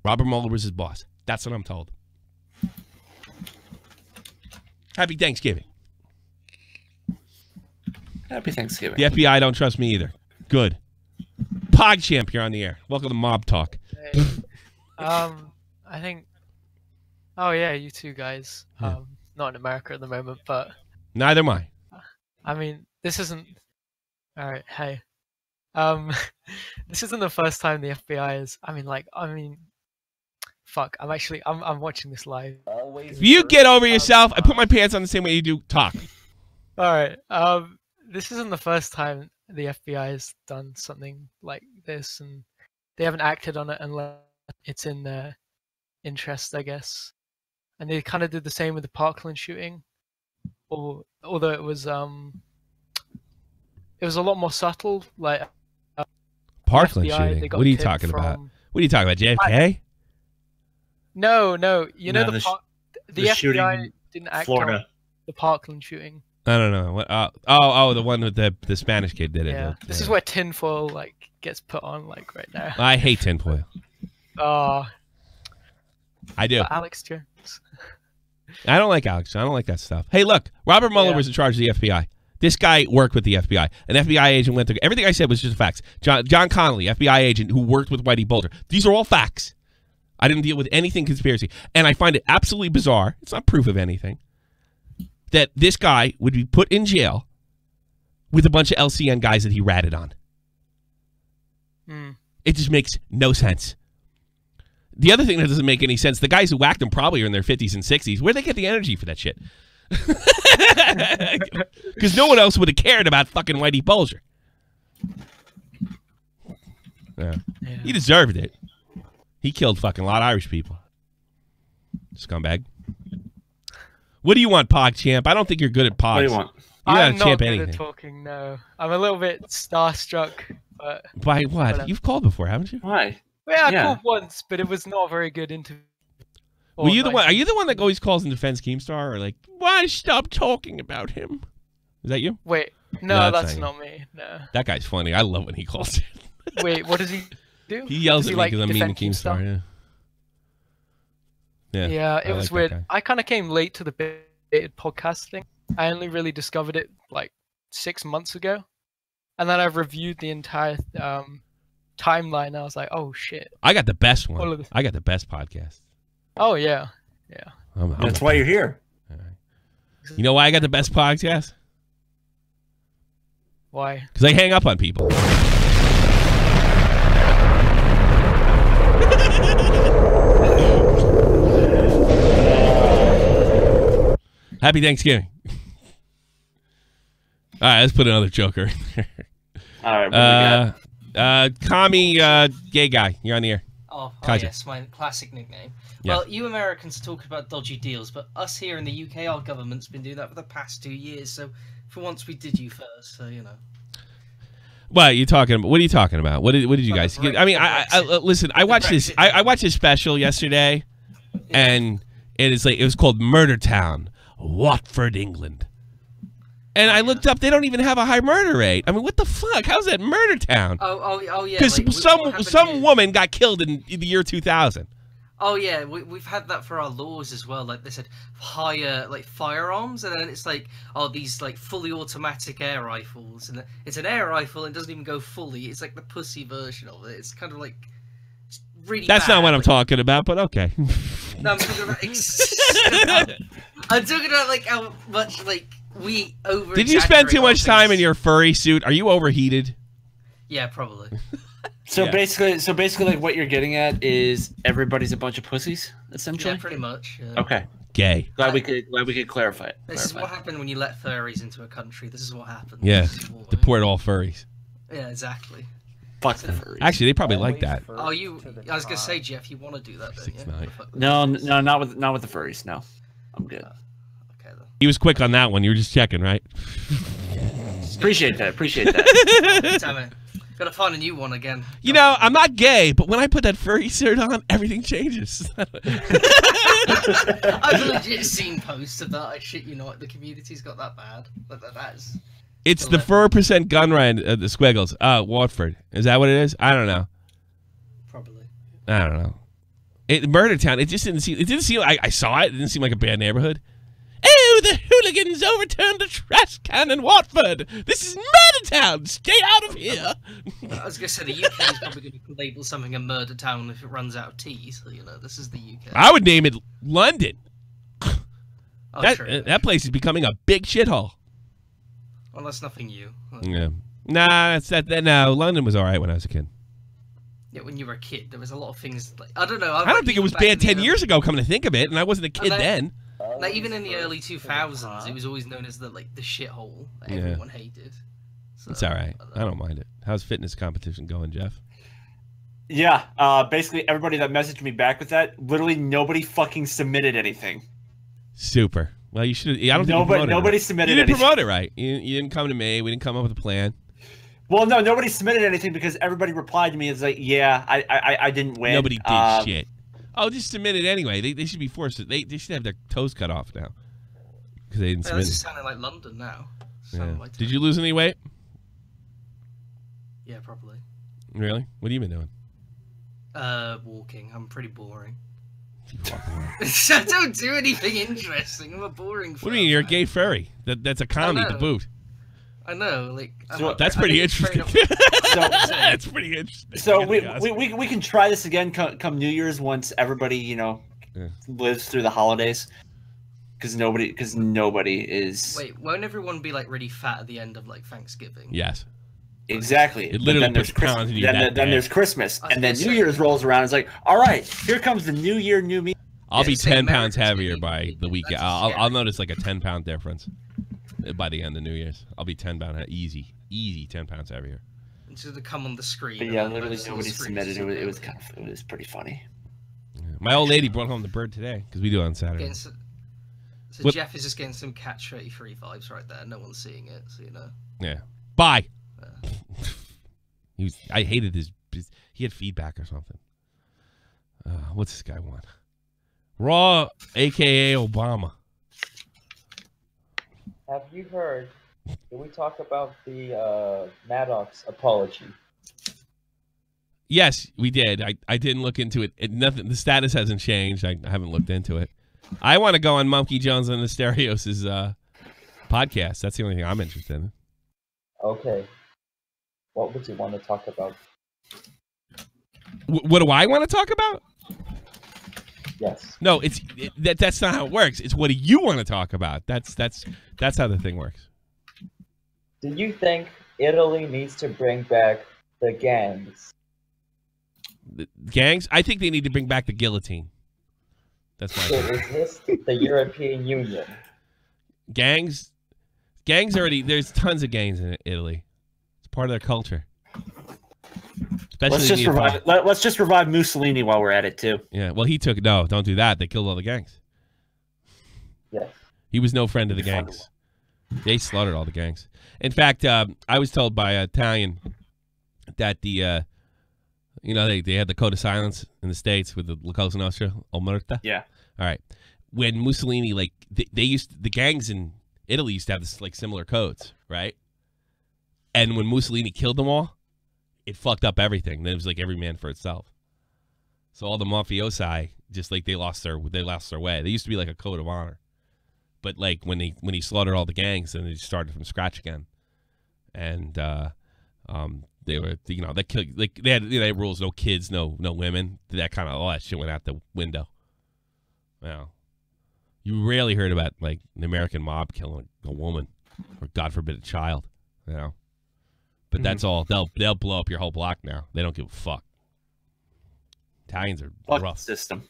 Robert Mueller was his boss. That's what I'm told. Happy Thanksgiving. Happy Thanksgiving. The FBI don't trust me either. Good. PogChamp, you're on the air. Welcome to Mob Talk. Hey. I think... Oh, yeah, you two guys. Yeah. Not in America at the moment, but... Neither am I. I mean, this isn't... Alright, hey. This isn't the first time the FBI is... Fuck, I'm watching this live. Always If you get over yourself, I put my pants on the same way you do. Talk. Alright, this isn't the first time the FBI has done something like this, and they haven't acted on it unless it's in their interest, I guess. And they kind of did the same with the Parkland shooting, although it was a lot more subtle. Like Parkland FBI, shooting. What are you talking about? What are you talking about? JFK? No. You know the FBI shooting didn't act Florida. on the Parkland shooting. I don't know. What? The one with the Spanish kid did it. Yeah, this is where tinfoil gets put on right now. I hate tinfoil. Oh, I do. Alex Jones. I don't like Alex. I don't like that stuff. Hey, look, Robert Mueller was in charge of the FBI. This guy worked with the FBI. An FBI agent went through everything I said was just facts. John Connolly, FBI agent who worked with Whitey Bulger. These are all facts. I didn't deal with anything conspiracy, and I find it absolutely bizarre. It's not proof of anything that this guy would be put in jail with a bunch of LCN guys that he ratted on. It just makes no sense. The other thing that doesn't make any sense, the guys who whacked him probably are in their 50s and 60s. Where'd they get the energy for that shit? Because no one else would have cared about fucking Whitey Bulger. Yeah. Yeah. He deserved it. He killed fucking a lot of Irish people. Scumbag. What do you want, PogChamp? I don't think you're good at Pogs. What do you want? You're I'm not a not champ good anything. at talking. No, I'm a little bit starstruck. But By what? Whatever. You've called before, haven't you? Why? yeah, I Yeah. called once, but it was not a very good interview. Were you the one? Are you the one that always calls in defense Keemstar, or like, why stop talking about him? Is that you? Wait, No, no, that's that's not not me. No. That guy's funny. I love when he calls in. Wait, what does he do? He yells Does at he, me because I'm mean to defend Keemstar. Keemstar? Yeah. Yeah, I it was like that weird. guy. I kind of came late to the baited podcast thing. I only really discovered it like 6 months ago, and then I reviewed the entire timeline. And I was like, oh shit. I got the best All one. of this- I got the best podcast. Oh yeah, yeah. That's why you're here. You know why I got the best podcast? Why? Because I hang up on people. Happy Thanksgiving. All right, let's put another joker in there. All right. What do we got? Commie gay guy. You're on the air. Oh, Kaja. yes, my classic nickname. Yeah. Well, you Americans talk about dodgy deals, but us here in the UK, our government's been doing that for the past 2 years. So for once, we did you first. So you know. What are you talking about? What are you talking about? What did you Well, guys? the Brexit- I mean, the listen. I watched this. Brexit. I watched this special yesterday, and it was called Murder Town, Watford, England. And I looked up; they don't even have a high murder rate. I mean, what the fuck? How's that Murder Town? Oh yeah. Because like, what happened some here- woman got killed in the year 2000. Oh yeah, we've had that for our laws as well. Like they said, higher like firearms, and then it's like, oh, these like fully automatic air rifles, and it's an air rifle and it doesn't even go fully. It's like the pussy version of it. It's kind of like it's really. That's bad. not what I'm Like, talking about, but okay. No, I'm talking about. I'm talking about like how much like we over. Did you spend too much time in your furry suit? Are you overheated? Yeah, probably. So Yeah. basically, like what you're getting at is everybody's a bunch of pussies, essentially. Yeah, pretty much. Yeah. Okay. Gay. Glad we could clarify it. This is what happened when you let furries into a country. This is what happened. Yeah. This is war, Deport all furries. Yeah, exactly. Fuck the furries. Actually, they probably like that. Oh, I was gonna say, Jeff, you want to do that, don't you? 6'9". Fuck. No, not with the furries. No, I'm good. Okay then. He was quick on that one. You were just checking, right? Appreciate that. Damn it. Gotta find a new one again. You know, I'm not gay, but when I put that furry shirt on, everything changes. I've legit seen posts of that. I shit you not. The community's got that bad. That's. It's the 4% gun run, the Squiggles. Watford. Is that what it is? I don't know. Probably. I don't know. Murder Town. It just didn't seem. It didn't seem. I saw it. It didn't seem like a bad neighborhood. Oh, the hooligans overturned a trash can in Watford. This is Murder Town. Stay out of here. I was gonna say the UK is probably gonna label something a murder town if it runs out of tea. So you know, this is the UK. I would name it London. Oh, That place is becoming a big shithole. Well, that's nothing new. Yeah. Nah, no. London was all right when I was a kid. Yeah, when you were a kid, there was a lot of things like I don't know. I don't think it was bad 10 years ago. Coming to think of it, and I wasn't a kid then. Like even in the early 2000s, it was always known as the shithole that everyone hated. So, It's all right. I don't mind it. How's fitness competition going, Jeff? Yeah. Basically, everybody that messaged me back with that, literally nobody fucking submitted anything. Super. Well, you should. I don't think nobody submitted. You didn't anything. promote it right. You didn't come to me. We didn't come up with a plan. Well, no, nobody submitted anything because everybody replied to me. It's like, yeah, I didn't win. Nobody did shit. Oh, just submit it anyway. They should be forced to. They should have their toes cut off now because they didn't Yeah, submit this is it. sounding like London now. Yeah. Did you lose any weight? Yeah, probably. Really? What have you been doing? Walking. I'm pretty boring. You walk around. I don't do anything interesting. I'm a boring. What do you mean? You're a gay furry. That's a comedy to boot. I know, like That's pretty interesting. That's pretty interesting. So we can try this again come New Year's once everybody lives through the holidays, because nobody is. Wait, won't everyone be like really fat at the end of like Thanksgiving? Yes. Exactly. It literally then there's puts pounds in you Then that bad. there's Christmas, I was and then gonna New say- Year's rolls around. It's like, all right, here comes the New Year, new me. I'll be say 10 pounds Americans heavier eat by meat, the that's weekend. just I'll scary. notice like a 10-pound difference by the end of New Year's. I'll be 10 pounds easy 10 pounds heavier. to come on the screen. But yeah, and literally most of the nobody screens submitted just it. It was appear. it was pretty funny. My old lady brought home the bird today because we do it on Saturday. So What- Jeff is just getting some Catch 33 vibes right there. No one's seeing it, so you know. Yeah. Bye. I hated his. He had feedback or something. What's this guy want? Raw, aka Obama. Have you heard? Did we talk about the Maddox apology? Yes, we did. I didn't look into it. Nothing. The status hasn't changed. I haven't looked into it. I want to go on Monkey Jones and the Stereos' podcast. That's the only thing I'm interested in. Okay. What would you want to talk about? What do I want to talk about? Yes. No, that's not how it works. It's what do you want to talk about? That's how the thing works. Do you think Italy needs to bring back the gangs? The gangs? I think they need to bring back the guillotine. That's my To opinion. resist the European Union? Gangs already. There's tons of gangs in Italy. It's part of their culture. Especially Let's just revive Mussolini while we're at it too. Yeah. Well, don't do that. They killed all the gangs. Yes. He was no friend of the gangs. They slaughtered all the gangs. In fact, I was told by Italian that they had the code of silence in the States with the La Cosa Nostra, Omerta. Yeah. All right. When Mussolini, the gangs in Italy used to have this similar codes, right? And when Mussolini killed them all, it fucked up everything. Then it was every man for itself. So all the mafiosi, just they lost their way. They used to be a code of honor, but when he slaughtered all the gangs, then they started from scratch again, and they were they killed they had rules: no kids, no women. That kind of all that shit went out the window. Well, you rarely heard about an American mob killing a woman, or God forbid a child. But that's all. They'll blow up your whole block now. They don't give a fuck. Italians are rough. System.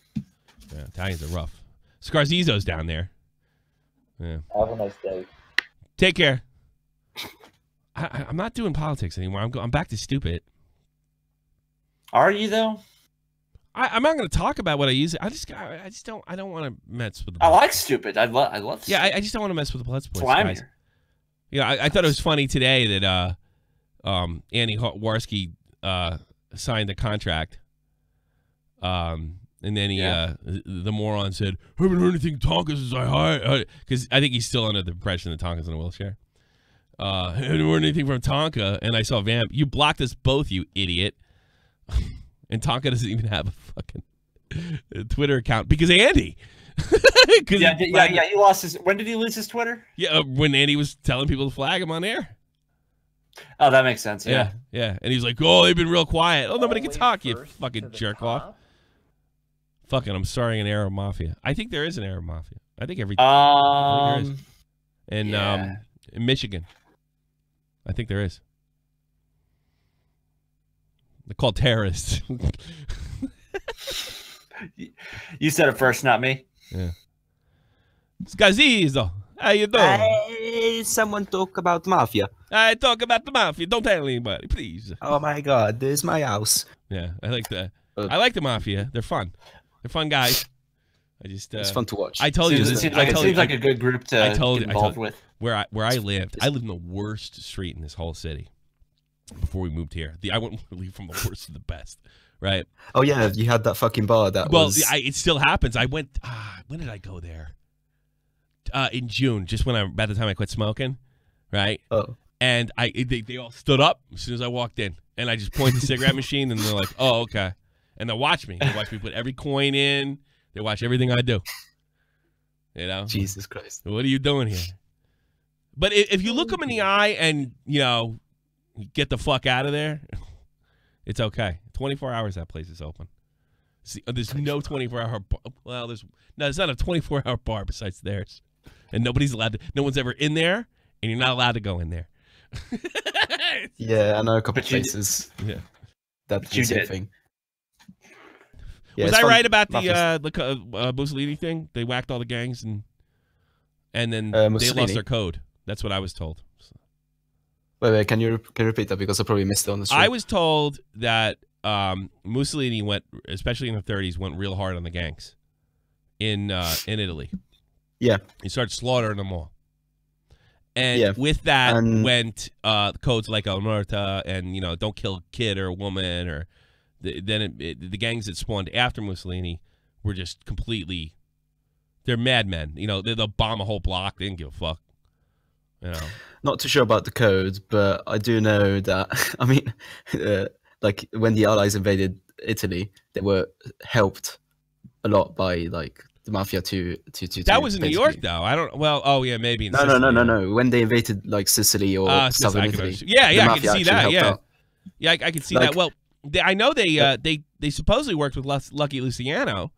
Yeah, Italians are rough. Scarzizo's down there. Yeah. Have a nice day. Take care. I'm not doing politics anymore. I'm back to stupid. Are you though? I'm not going to talk about what I use. I don't want to mess with the. I like stupid. I love. Yeah, I just don't want to mess with the Let's Plays. That's why I'm guys. here. Yeah, I thought it was funny today that Andy Warski signed the contract. And then the moron said, "Haven't heard anything Tonka since I hired," because I think he's still under the impression that Tonka's in a wheelchair. Haven't heard anything from Tonka, and I saw Vamp. You blocked us both, you idiot. And Tonka doesn't even have a fucking Twitter account because of Andy. Yeah. He lost his. When did he lose his Twitter? Yeah, when Andy was telling people to flag him on air. Oh, that makes sense. Yeah. And he's like, "Oh, they've been real quiet. Oh, nobody can Only talk, you first fucking to the jerk top. off." Fucking, I'm starring an Arab Mafia. I think there is an Arab Mafia. I think there is. In Michigan. I think there is. They're called terrorists. You said it first, not me. Yeah. Scazizo, how you doing? Someone talk about Mafia. I talk about the Mafia. Don't tell anybody, please. Oh my god, this is my house. Yeah, I like the Mafia. They're fun. They're fun guys. It's fun to watch. I told you. It seems like a good group to get involved with. Where I lived in the worst street in this whole city. Before we moved here, I went literally from the worst to the best, right? Oh yeah, you had that fucking bar that was. Well, it still happens. I went. When did I go there? In June, just by the time I quit smoking, right? Oh. And they all stood up as soon as I walked in, and I just pointed the cigarette machine, and they're like, "Oh, okay." And they watch me. They watch me put every coin in. They watch everything I do. Jesus Christ. What are you doing here? But if you look them in the eye and get the fuck out of there, it's okay. 24 hours that place is open. See, there's no 24-hour bar. Well, there's not a 24-hour bar besides theirs, and nobody's allowed to. No one's ever in there, and you're not allowed to go in there. Yeah, I know a couple of places. Yeah, that's the same thing. Yeah, was I right about the Mussolini thing? They whacked all the gangs and then they lost their code. That's what I was told. Wait, can you repeat that, because I probably missed it on the stream. I was told that Mussolini went, especially in the 30s, went real hard on the gangs in Italy. Yeah. He started slaughtering them all. And with that went codes like Omerta and, don't kill a kid or a woman, or the gangs that spawned after Mussolini were just completely, they're madmen. They'll bomb a whole block. They didn't give a fuck. Not too sure about the code, but I do know that, I mean, like when the Allies invaded Italy, they were helped a lot by like the Mafia to that was in New York, though. I don't. Well, oh yeah, maybe. In no, Sicily, no. When they invaded like Sicily or southern Italy, I can see that. Yeah, I can see that. Well, I know they supposedly worked with Lucky Luciano,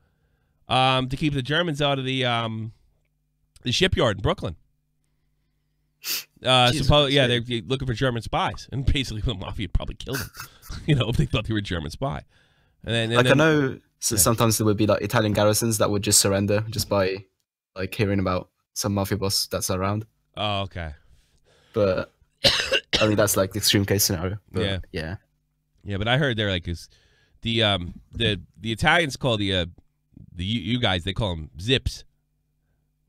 to keep the Germans out of the shipyard in Brooklyn. They're looking for German spies, and basically the Mafia probably killed them. If they thought they were a German spy. And then I know. So sometimes there would be like Italian garrisons that would just surrender just by like hearing about some mafia boss that's around. Oh, okay. But I mean that's like the extreme case scenario. But, yeah. But I heard they're like the Italians call the you guys, they call them zips.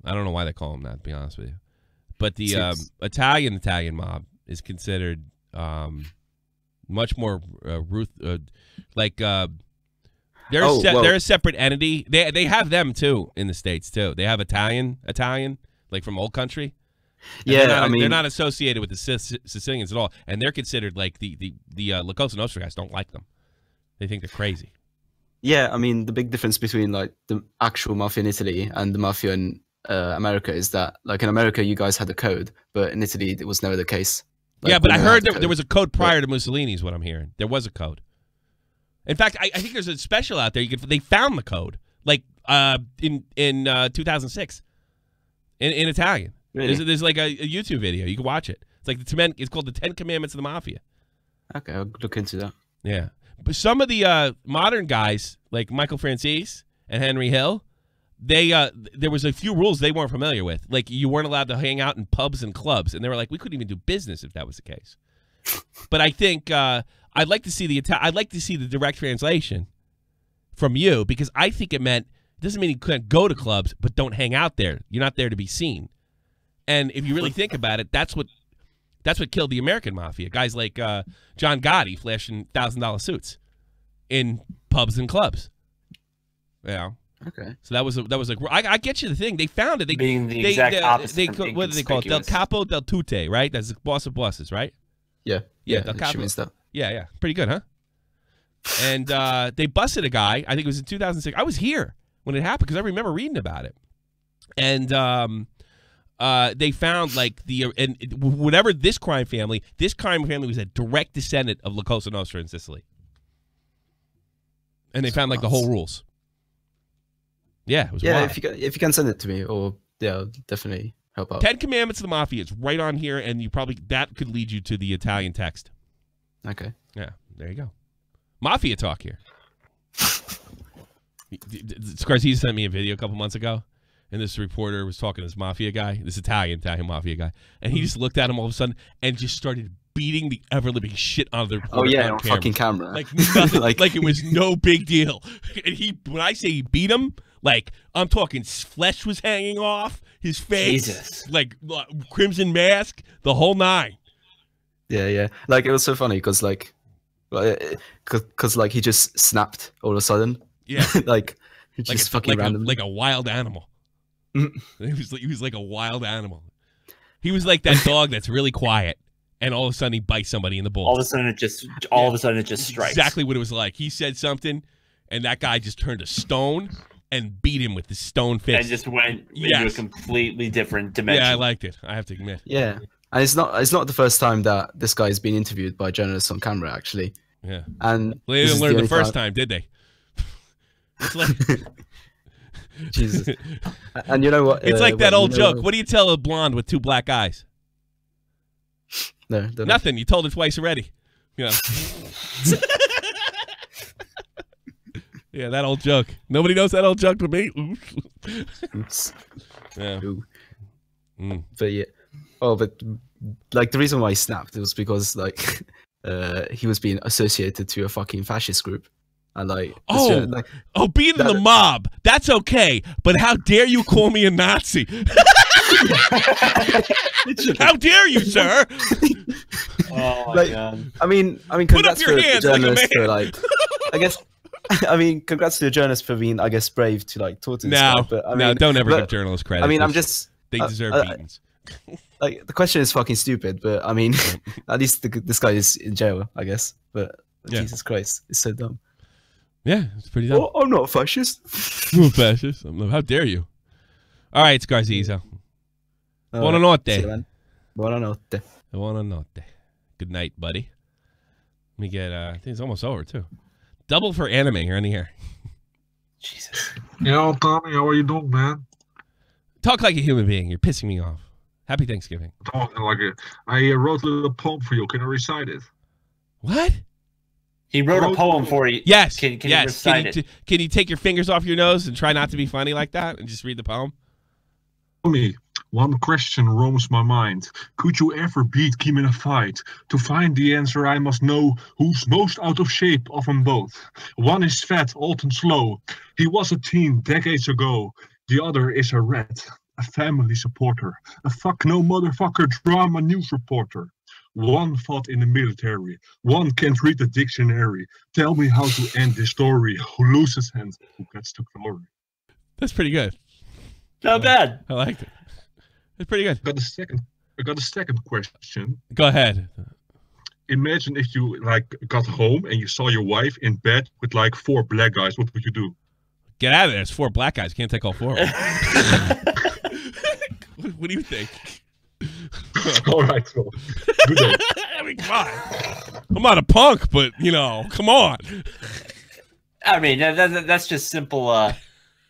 I don't know why they call them that, to be honest with you. But the Italian mob is considered much more they're a separate entity. They have them too in the States too. They have Italian like from Old Country. And they're not associated with the Sicilians at all, and they're considered like the La Cosa Nostra guys don't like them. They think they're crazy. Yeah, I mean the big difference between like the actual mafia in Italy and the mafia in America is that like in America you guys had a code, but in Italy it was never the case. Like, but I heard there was a code prior to Mussolini is what I'm hearing. There was a code. In fact, I think there's a special out there. They found the code like in 2006 in Italian. Really? There's like a YouTube video. You can watch it. It's like it's called the 10 Commandments of the Mafia. Okay, I'll look into that. Yeah, but some of the modern guys like Michael Francis and Henry Hill, there was a few rules they weren't familiar with. Like you weren't allowed to hang out in pubs and clubs, and they were like, we couldn't even do business if that was the case. But I think I'd like to see the direct translation from you, because I think it doesn't mean you couldn't go to clubs, but don't hang out there. You're not there to be seen. And if you really think about it, that's what killed the American mafia. Guys like John Gotti flashing $1,000 suits in pubs and clubs. Yeah. Okay. So that was like I get you the thing. They found it. Being the exact opposite. What do they call it? Del Capo del Tutte, right? That's the boss of bosses, right? Yeah. Del Capo. Yeah. Pretty good, huh? And they busted a guy. I think it was in 2006. I was here when it happened because I remember reading about it. And they found like whatever this crime family was a direct descendant of La Cosa Nostra in Sicily. And they found like the whole rules. Yeah, it was wild. If you can send it to me, or I'll definitely help out. 10 Commandments of the Mafia. It's right on here, and that could lead you to the Italian text. Okay. Yeah, there you go. Mafia talk here. Scorsese sent me a video a couple months ago, and this reporter was talking to this mafia guy, this Italian mafia guy, and he just looked at him all of a sudden and just started beating the ever-living shit out of the reporter on fucking camera. Like nothing, like it was no big deal. And when I say he beat him, like I'm talking flesh was hanging off his face, Jesus. Like crimson mask, the whole nine. Yeah. Like it was so funny because like he just snapped all of a sudden. Yeah. like just fucking random. Like a wild animal. He was like a wild animal. He was like that dog that's really quiet, and all of a sudden he bites somebody in the balls. All of a sudden it just strikes. Exactly what it was like. He said something, and that guy just turned to stone and beat him with the stone fist. And just went into a completely different dimension. Yeah, I liked it. I have to admit. Yeah, and it's not the first time that this guy's been interviewed by journalists on camera, actually. Yeah, and they didn't learn the first time, did they? It's like. Jesus. And you know what? It's like that old joke. What do you tell a blonde with two black eyes? No, nothing. You told it twice already. Yeah. Yeah, that old joke. Nobody knows that old joke but me. Oops. Yeah. But yeah. Oh, but like the reason why he snapped was because like he was being associated to a fucking fascist group, and like being in the mob, that's okay, but how dare you call me a Nazi? How dare you, sir? Oh my god! I mean, put up your hands like a man. For, like, I guess. I mean, congrats to the journalists for being, I guess, brave to like talk to this guy. But I mean, don't ever give journalists credit. I mean, I'm just they deserve beatings. Like the question is fucking stupid, but I mean, at least this guy is in jail, I guess. But Jesus Christ, it's so dumb. Yeah, it's pretty dumb. I'm not a fascist. I'm a fascist. How dare you? All right, Scarzizo. Buonanotte. Buonanotte. Buonanotte. Good night, buddy. Let me get. I think it's almost over too. Double for anime here in the air. Jesus. Yo, Tommy, how are you doing, man? Talk like a human being. You're pissing me off. Happy Thanksgiving. Talking like it. I wrote a little poem for you. Can I recite it? What? He wrote a poem for you. Yes. Can you recite it? Can you take your fingers off your nose and try not to be funny like that and just read the poem? Tommy, one question roams my mind. Could you ever beat Kim in a fight? To find the answer, I must know who's most out of shape of them both. One is fat, old and slow. He was a teen decades ago. The other is a rat, a family supporter, a fuck no motherfucker drama news reporter. One fought in the military. One can't read the dictionary. Tell me how to end this story. Who loses and who gets the glory? That's pretty good. Not bad. I liked it. It's pretty good. I got a second question. Go ahead. Imagine if you like got home and you saw your wife in bed with like 4 black guys. What would you do? Get out of there. It's 4 black guys. Can't take all 4 of them. What do you think? All right. Well, good day. I mean, come on. I'm not a punk, but, come on. I mean, that's just simple.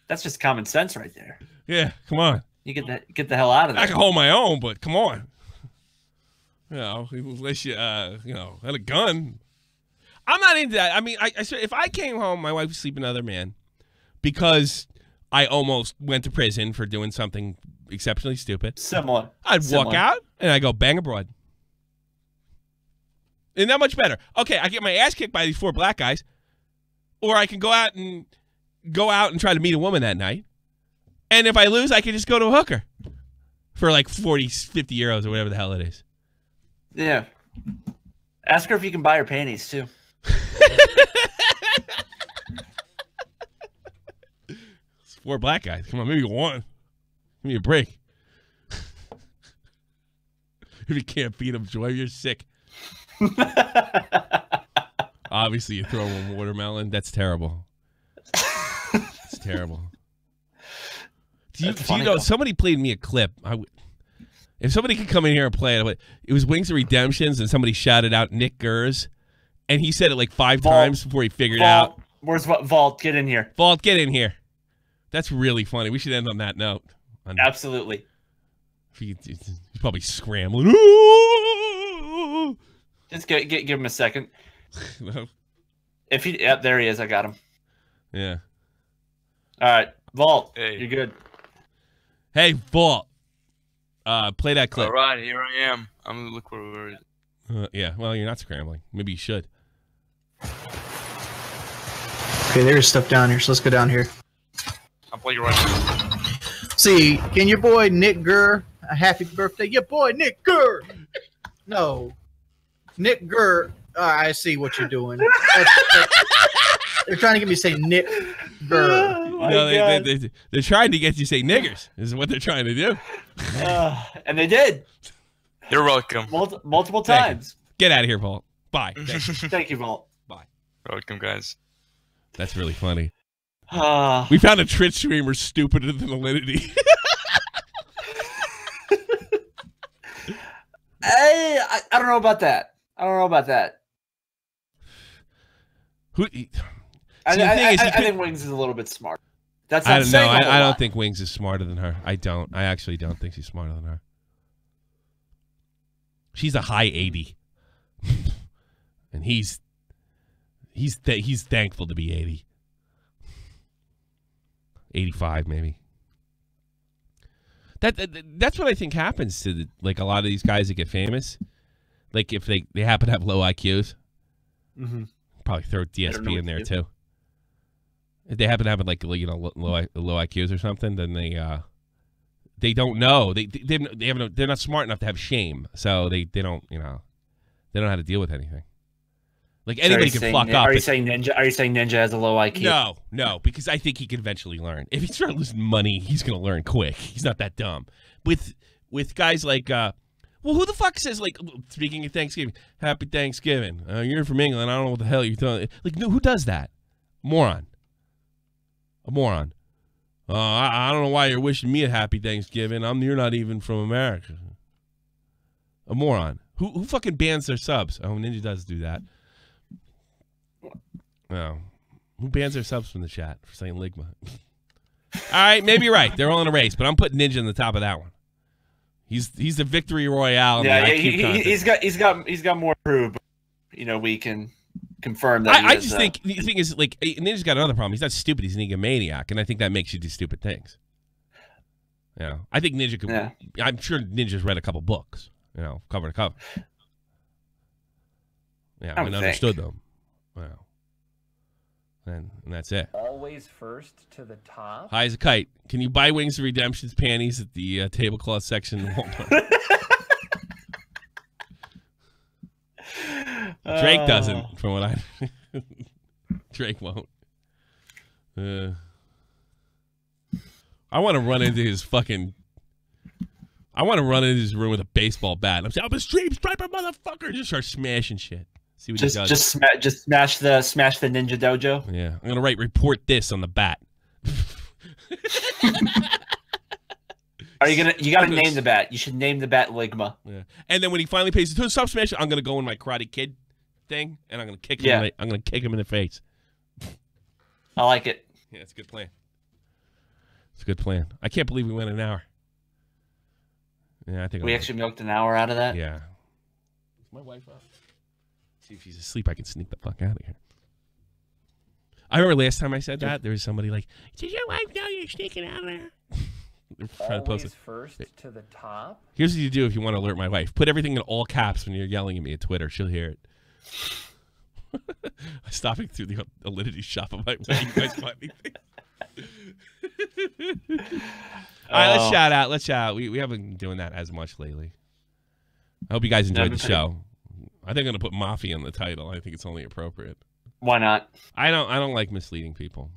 That's just common sense right there. Yeah, come on. You get the hell out of there. I can hold my own, but come on. Unless you, had a gun. I'm not into that. I mean, I if I came home, my wife was sleeping with another man because I almost went to prison for doing something exceptionally stupid. Similar. I'd walk out and I go bang abroad. Isn't that much better? Okay, I get my ass kicked by these 4 black guys, or I can go out and try to meet a woman that night. And if I lose, I can just go to a hooker for like 40, 50 euros or whatever the hell it is. Yeah. Ask her if you can buy her panties, too. It's 4 black guys. Come on, maybe 1. Give me a break. If you can't beat them, Joy, you're sick. Obviously, you throw one watermelon. That's terrible. It's terrible. Do you know, somebody played me a clip. If somebody could come in here and play it, it was Wings of Redemptions, and somebody shouted out Nick Gers, and he said it like 5 times before he figured it out. Where's Vault? Get in here. Vault, get in here. That's really funny. We should end on that note. Absolutely. He's probably scrambling. Just give him a second. No. If he, there he is. I got him. Yeah. All right, Vault. Hey. You're good. Hey, Vault. Play that clip. All right, here I am. I'm gonna look where it is. Yeah. Well, you're not scrambling. Maybe you should. Okay, there's stuff down here, so let's go down here. I'll play you right now. See, can your boy Nick Gurr a happy birthday? Your boy Nick Gurr. No, Nick Gurr. I see what you're doing. They're trying to get me to say Nick Gurr. Oh, no, they're trying to get you to say niggers. Is what they're trying to do. And they did. You're welcome. Multiple times. Get out of here, Vault. Bye. Thank you, Vault. Bye. Welcome, guys. That's really funny. We found a Twitch streamer stupider than Alinity. I don't know about that. I think Wings is a little bit smart. That's not I don't know. saying a whole I don't lot. think Wings is smarter than her. I don't. I actually don't think she's smarter than her. She's a high 80, and he's thankful to be 80. 85 maybe. That's what I think happens to like a lot of these guys that get famous. Like if they happen to have low IQs, probably throw DSP in there too. If they happen to have like low IQs or something, then they don't know. They're not smart enough to have shame, so they don't they don't know how to deal with anything. Like anybody can fuck up. Are you saying Ninja has a low IQ? No, because I think he can eventually learn. If he starts losing money, he's gonna learn quick. He's not that dumb. With guys like well, who the fuck says, like, speaking of Thanksgiving, Happy Thanksgiving? You're from England. I don't know what the hell you're doing. Like, no, who does that? Moron. A moron. I don't know why you're wishing me a Happy Thanksgiving. You're not even from America. A moron. Who fucking bans their subs? Oh, Ninja does do that. No. Who bans their subs from the chat for saying Ligma? All right, maybe you're right. They're all in a race, but I'm putting Ninja on the top of that one. He's the victory royale. Yeah, he's got more to prove. But, we can confirm that. I just think the thing is, like, Ninja's got another problem. He's not stupid. He's an egomaniac, and I think that makes you do stupid things. I think Ninja could. Yeah. I'm sure Ninja's read a couple books. Cover to cover. Yeah, and understood them. Well, and that's it. Always first to the top. High as a kite. Can you buy Wings of Redemption's panties at the tablecloth section? Drake doesn't, from what I. Drake won't. I want to run into his fucking. I want to run into his room with a baseball bat. I'm saying, I'm a stream striper, motherfucker. Just start smashing shit. See what he does. Just smash the Ninja Dojo. Yeah, I'm gonna write report this on the bat. Are you gonna? You gotta name the bat. You should name the bat Ligma. Yeah. And then when he finally pays the stop smash, I'm gonna go in my Karate Kid thing, and I'm gonna kick him. Yeah. I'm gonna kick him in the face. I like it. Yeah, it's a good plan. It's a good plan. I can't believe we went an hour. Yeah, I think we actually milked an hour out of that. Yeah. Is my wife up? See if she's asleep. I can sneak the fuck out of here. I remember last time I said that there was somebody like, "Did your wife know you're sneaking out of there?" Trying to post it. First to the top. Here's what you do if you want to alert my wife: put everything in all caps when you're yelling at me at Twitter. She'll hear it. I'm stopping through the Alinity shop. I'm like, you guys find anything? All right, let's shout out. Let's shout out. We haven't been doing that as much lately. I hope you guys enjoyed the show. I think I'm gonna put Mafia in the title. I think it's only appropriate. Why not? I don't like misleading people.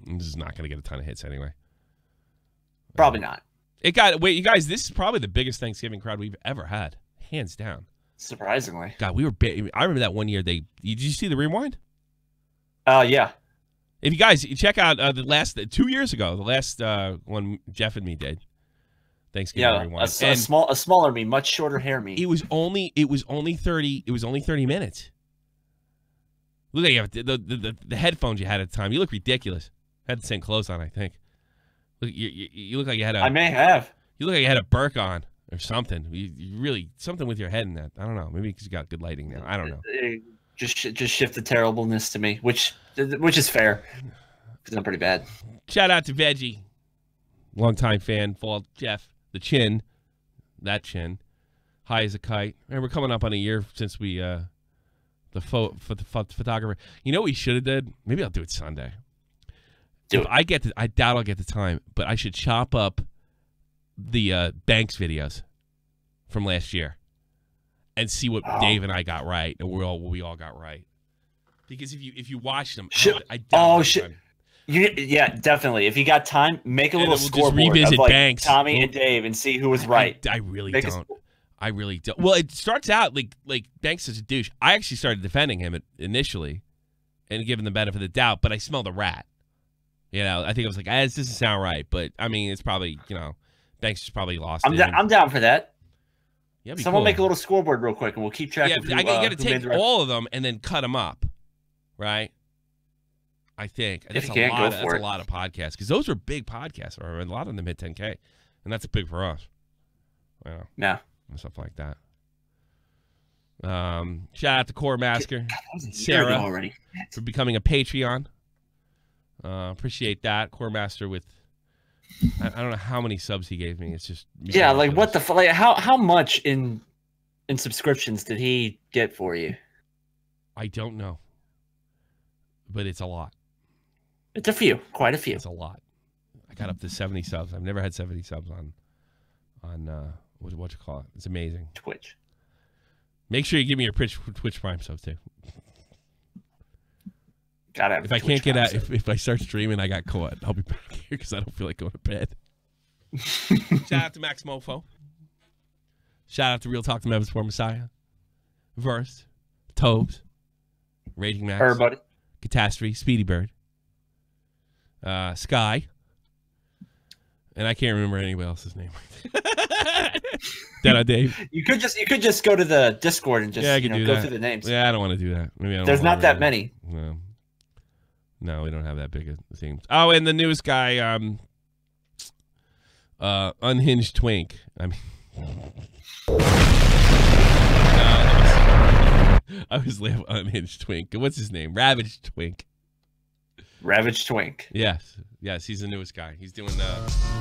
This is not gonna get a ton of hits anyway. Probably not. Wait, you guys, this is probably the biggest Thanksgiving crowd we've ever had, hands down. Surprisingly. God, we were big. I remember that one year did you see the rewind? Yeah. If you guys check out the last 2 years ago, the last one Jeff and me did. Thanksgiving rewind. A smaller me, much shorter hair me. It was only 30 minutes. Look at you have the headphones you had at the time. You look ridiculous. Had the same clothes on, I think. Look, you look like you had a. I may have. You look like you had a burq on or something. You really something with your head in that. I don't know. Maybe because you got good lighting now. I don't know. Just shift the terribleness to me, which is fair. Because I'm pretty bad. Shout out to Veggie, longtime fan. Fall Jeff, the chin, that chin, high as a kite. And we're coming up on a year since we the photographer. You know what we should have did? Maybe I'll do it Sunday. I doubt I'll get the time, but I should chop up the Banks videos from last year and see what Dave and I got right, and we all got right. Because if you watch them, yeah, definitely. If you got time, make a little scoreboard revisit of like Banks. Tommy and Dave and see who was right. I really don't. Well, it starts out like Banks is a douche. I actually started defending him initially and giving the benefit of the doubt, but I smelled a rat. I think I was like, this doesn't sound right. But, I mean, it's probably, Banks is probably lost. I'm down for that. Yeah, someone make a little scoreboard real quick, and we'll keep track of who, I got to take all of them and then cut them up, right? I think. That's a lot of podcasts, because those are big podcasts. Or a lot of them hit 10K, and that's big for us. Yeah. And stuff like that. Shout out to Core Masker, Sarah, already for becoming a Patreon. Appreciate that. Core Master with I don't know how many subs he gave me. It's just yeah, like what the like how much in subscriptions did he get for you? I don't know, but it's a lot. It's a few, quite a few. It's a lot. I got up to 70 subs. I've never had 70 subs on what you call it. It's amazing. Twitch. Make sure you give me your Twitch Prime subs too. Gotta have if I can't get out, if I start streaming, I got caught. I'll be back here because I don't feel like going to bed. Shout out to Max Mofo. Shout out to Real Talk to Memphis for Messiah. Versts, Tobes, Raging Max, everybody, Catastrophe, Speedy Bird, Sky, and I can't remember anybody else's name. Dave. You could just go to the Discord and just go through the names. Yeah, I don't want to do that. Maybe I don't There's not that many. No, we don't have that big a team. Oh, and the newest guy, Unhinged Twink. I mean, I was laughing. Unhinged Twink. What's his name? Ravaged Twink. Ravaged Twink. Yes, he's the newest guy. He's doing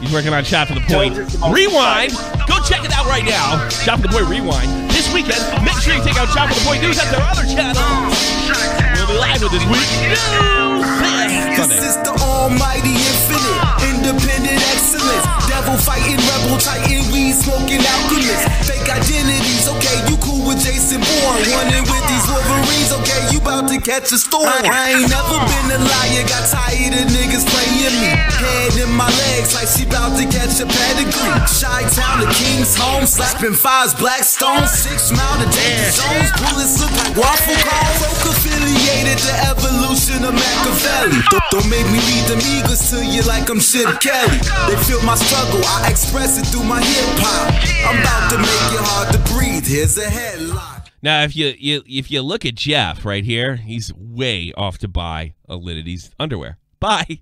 he's working on Shot for the Point Rewind. Go check it out right now. Shot for the Point Rewind this weekend. Make sure you take out Shot for the Point News at their other channel. We'll be live with this week. This is the almighty infinite, independent excellence. Devil fighting, rebel titan, weed smoking alchemist. Fake identities, okay, you cool with Jason Bourne. Running with these Wolverines, okay, you about to catch a storm. I ain't never been a liar, got tired of niggas playing me. Head in my legs like she about to catch a pedigree. Chi-Town, the King's home, slapping fives, black stones, 6 Mile to danger zones. Bullets look like waffle cones. Folk affiliated the evolution of Machiavelli. Don't make me lead them eagles to you like I'm Chip Kelly. They feel my struggle, I express it through my hip hop. I'm about to make it hard to breathe. Here's a headline. Now, if you look at Jeff right here, he's way off to buy Alinity's underwear. Bye.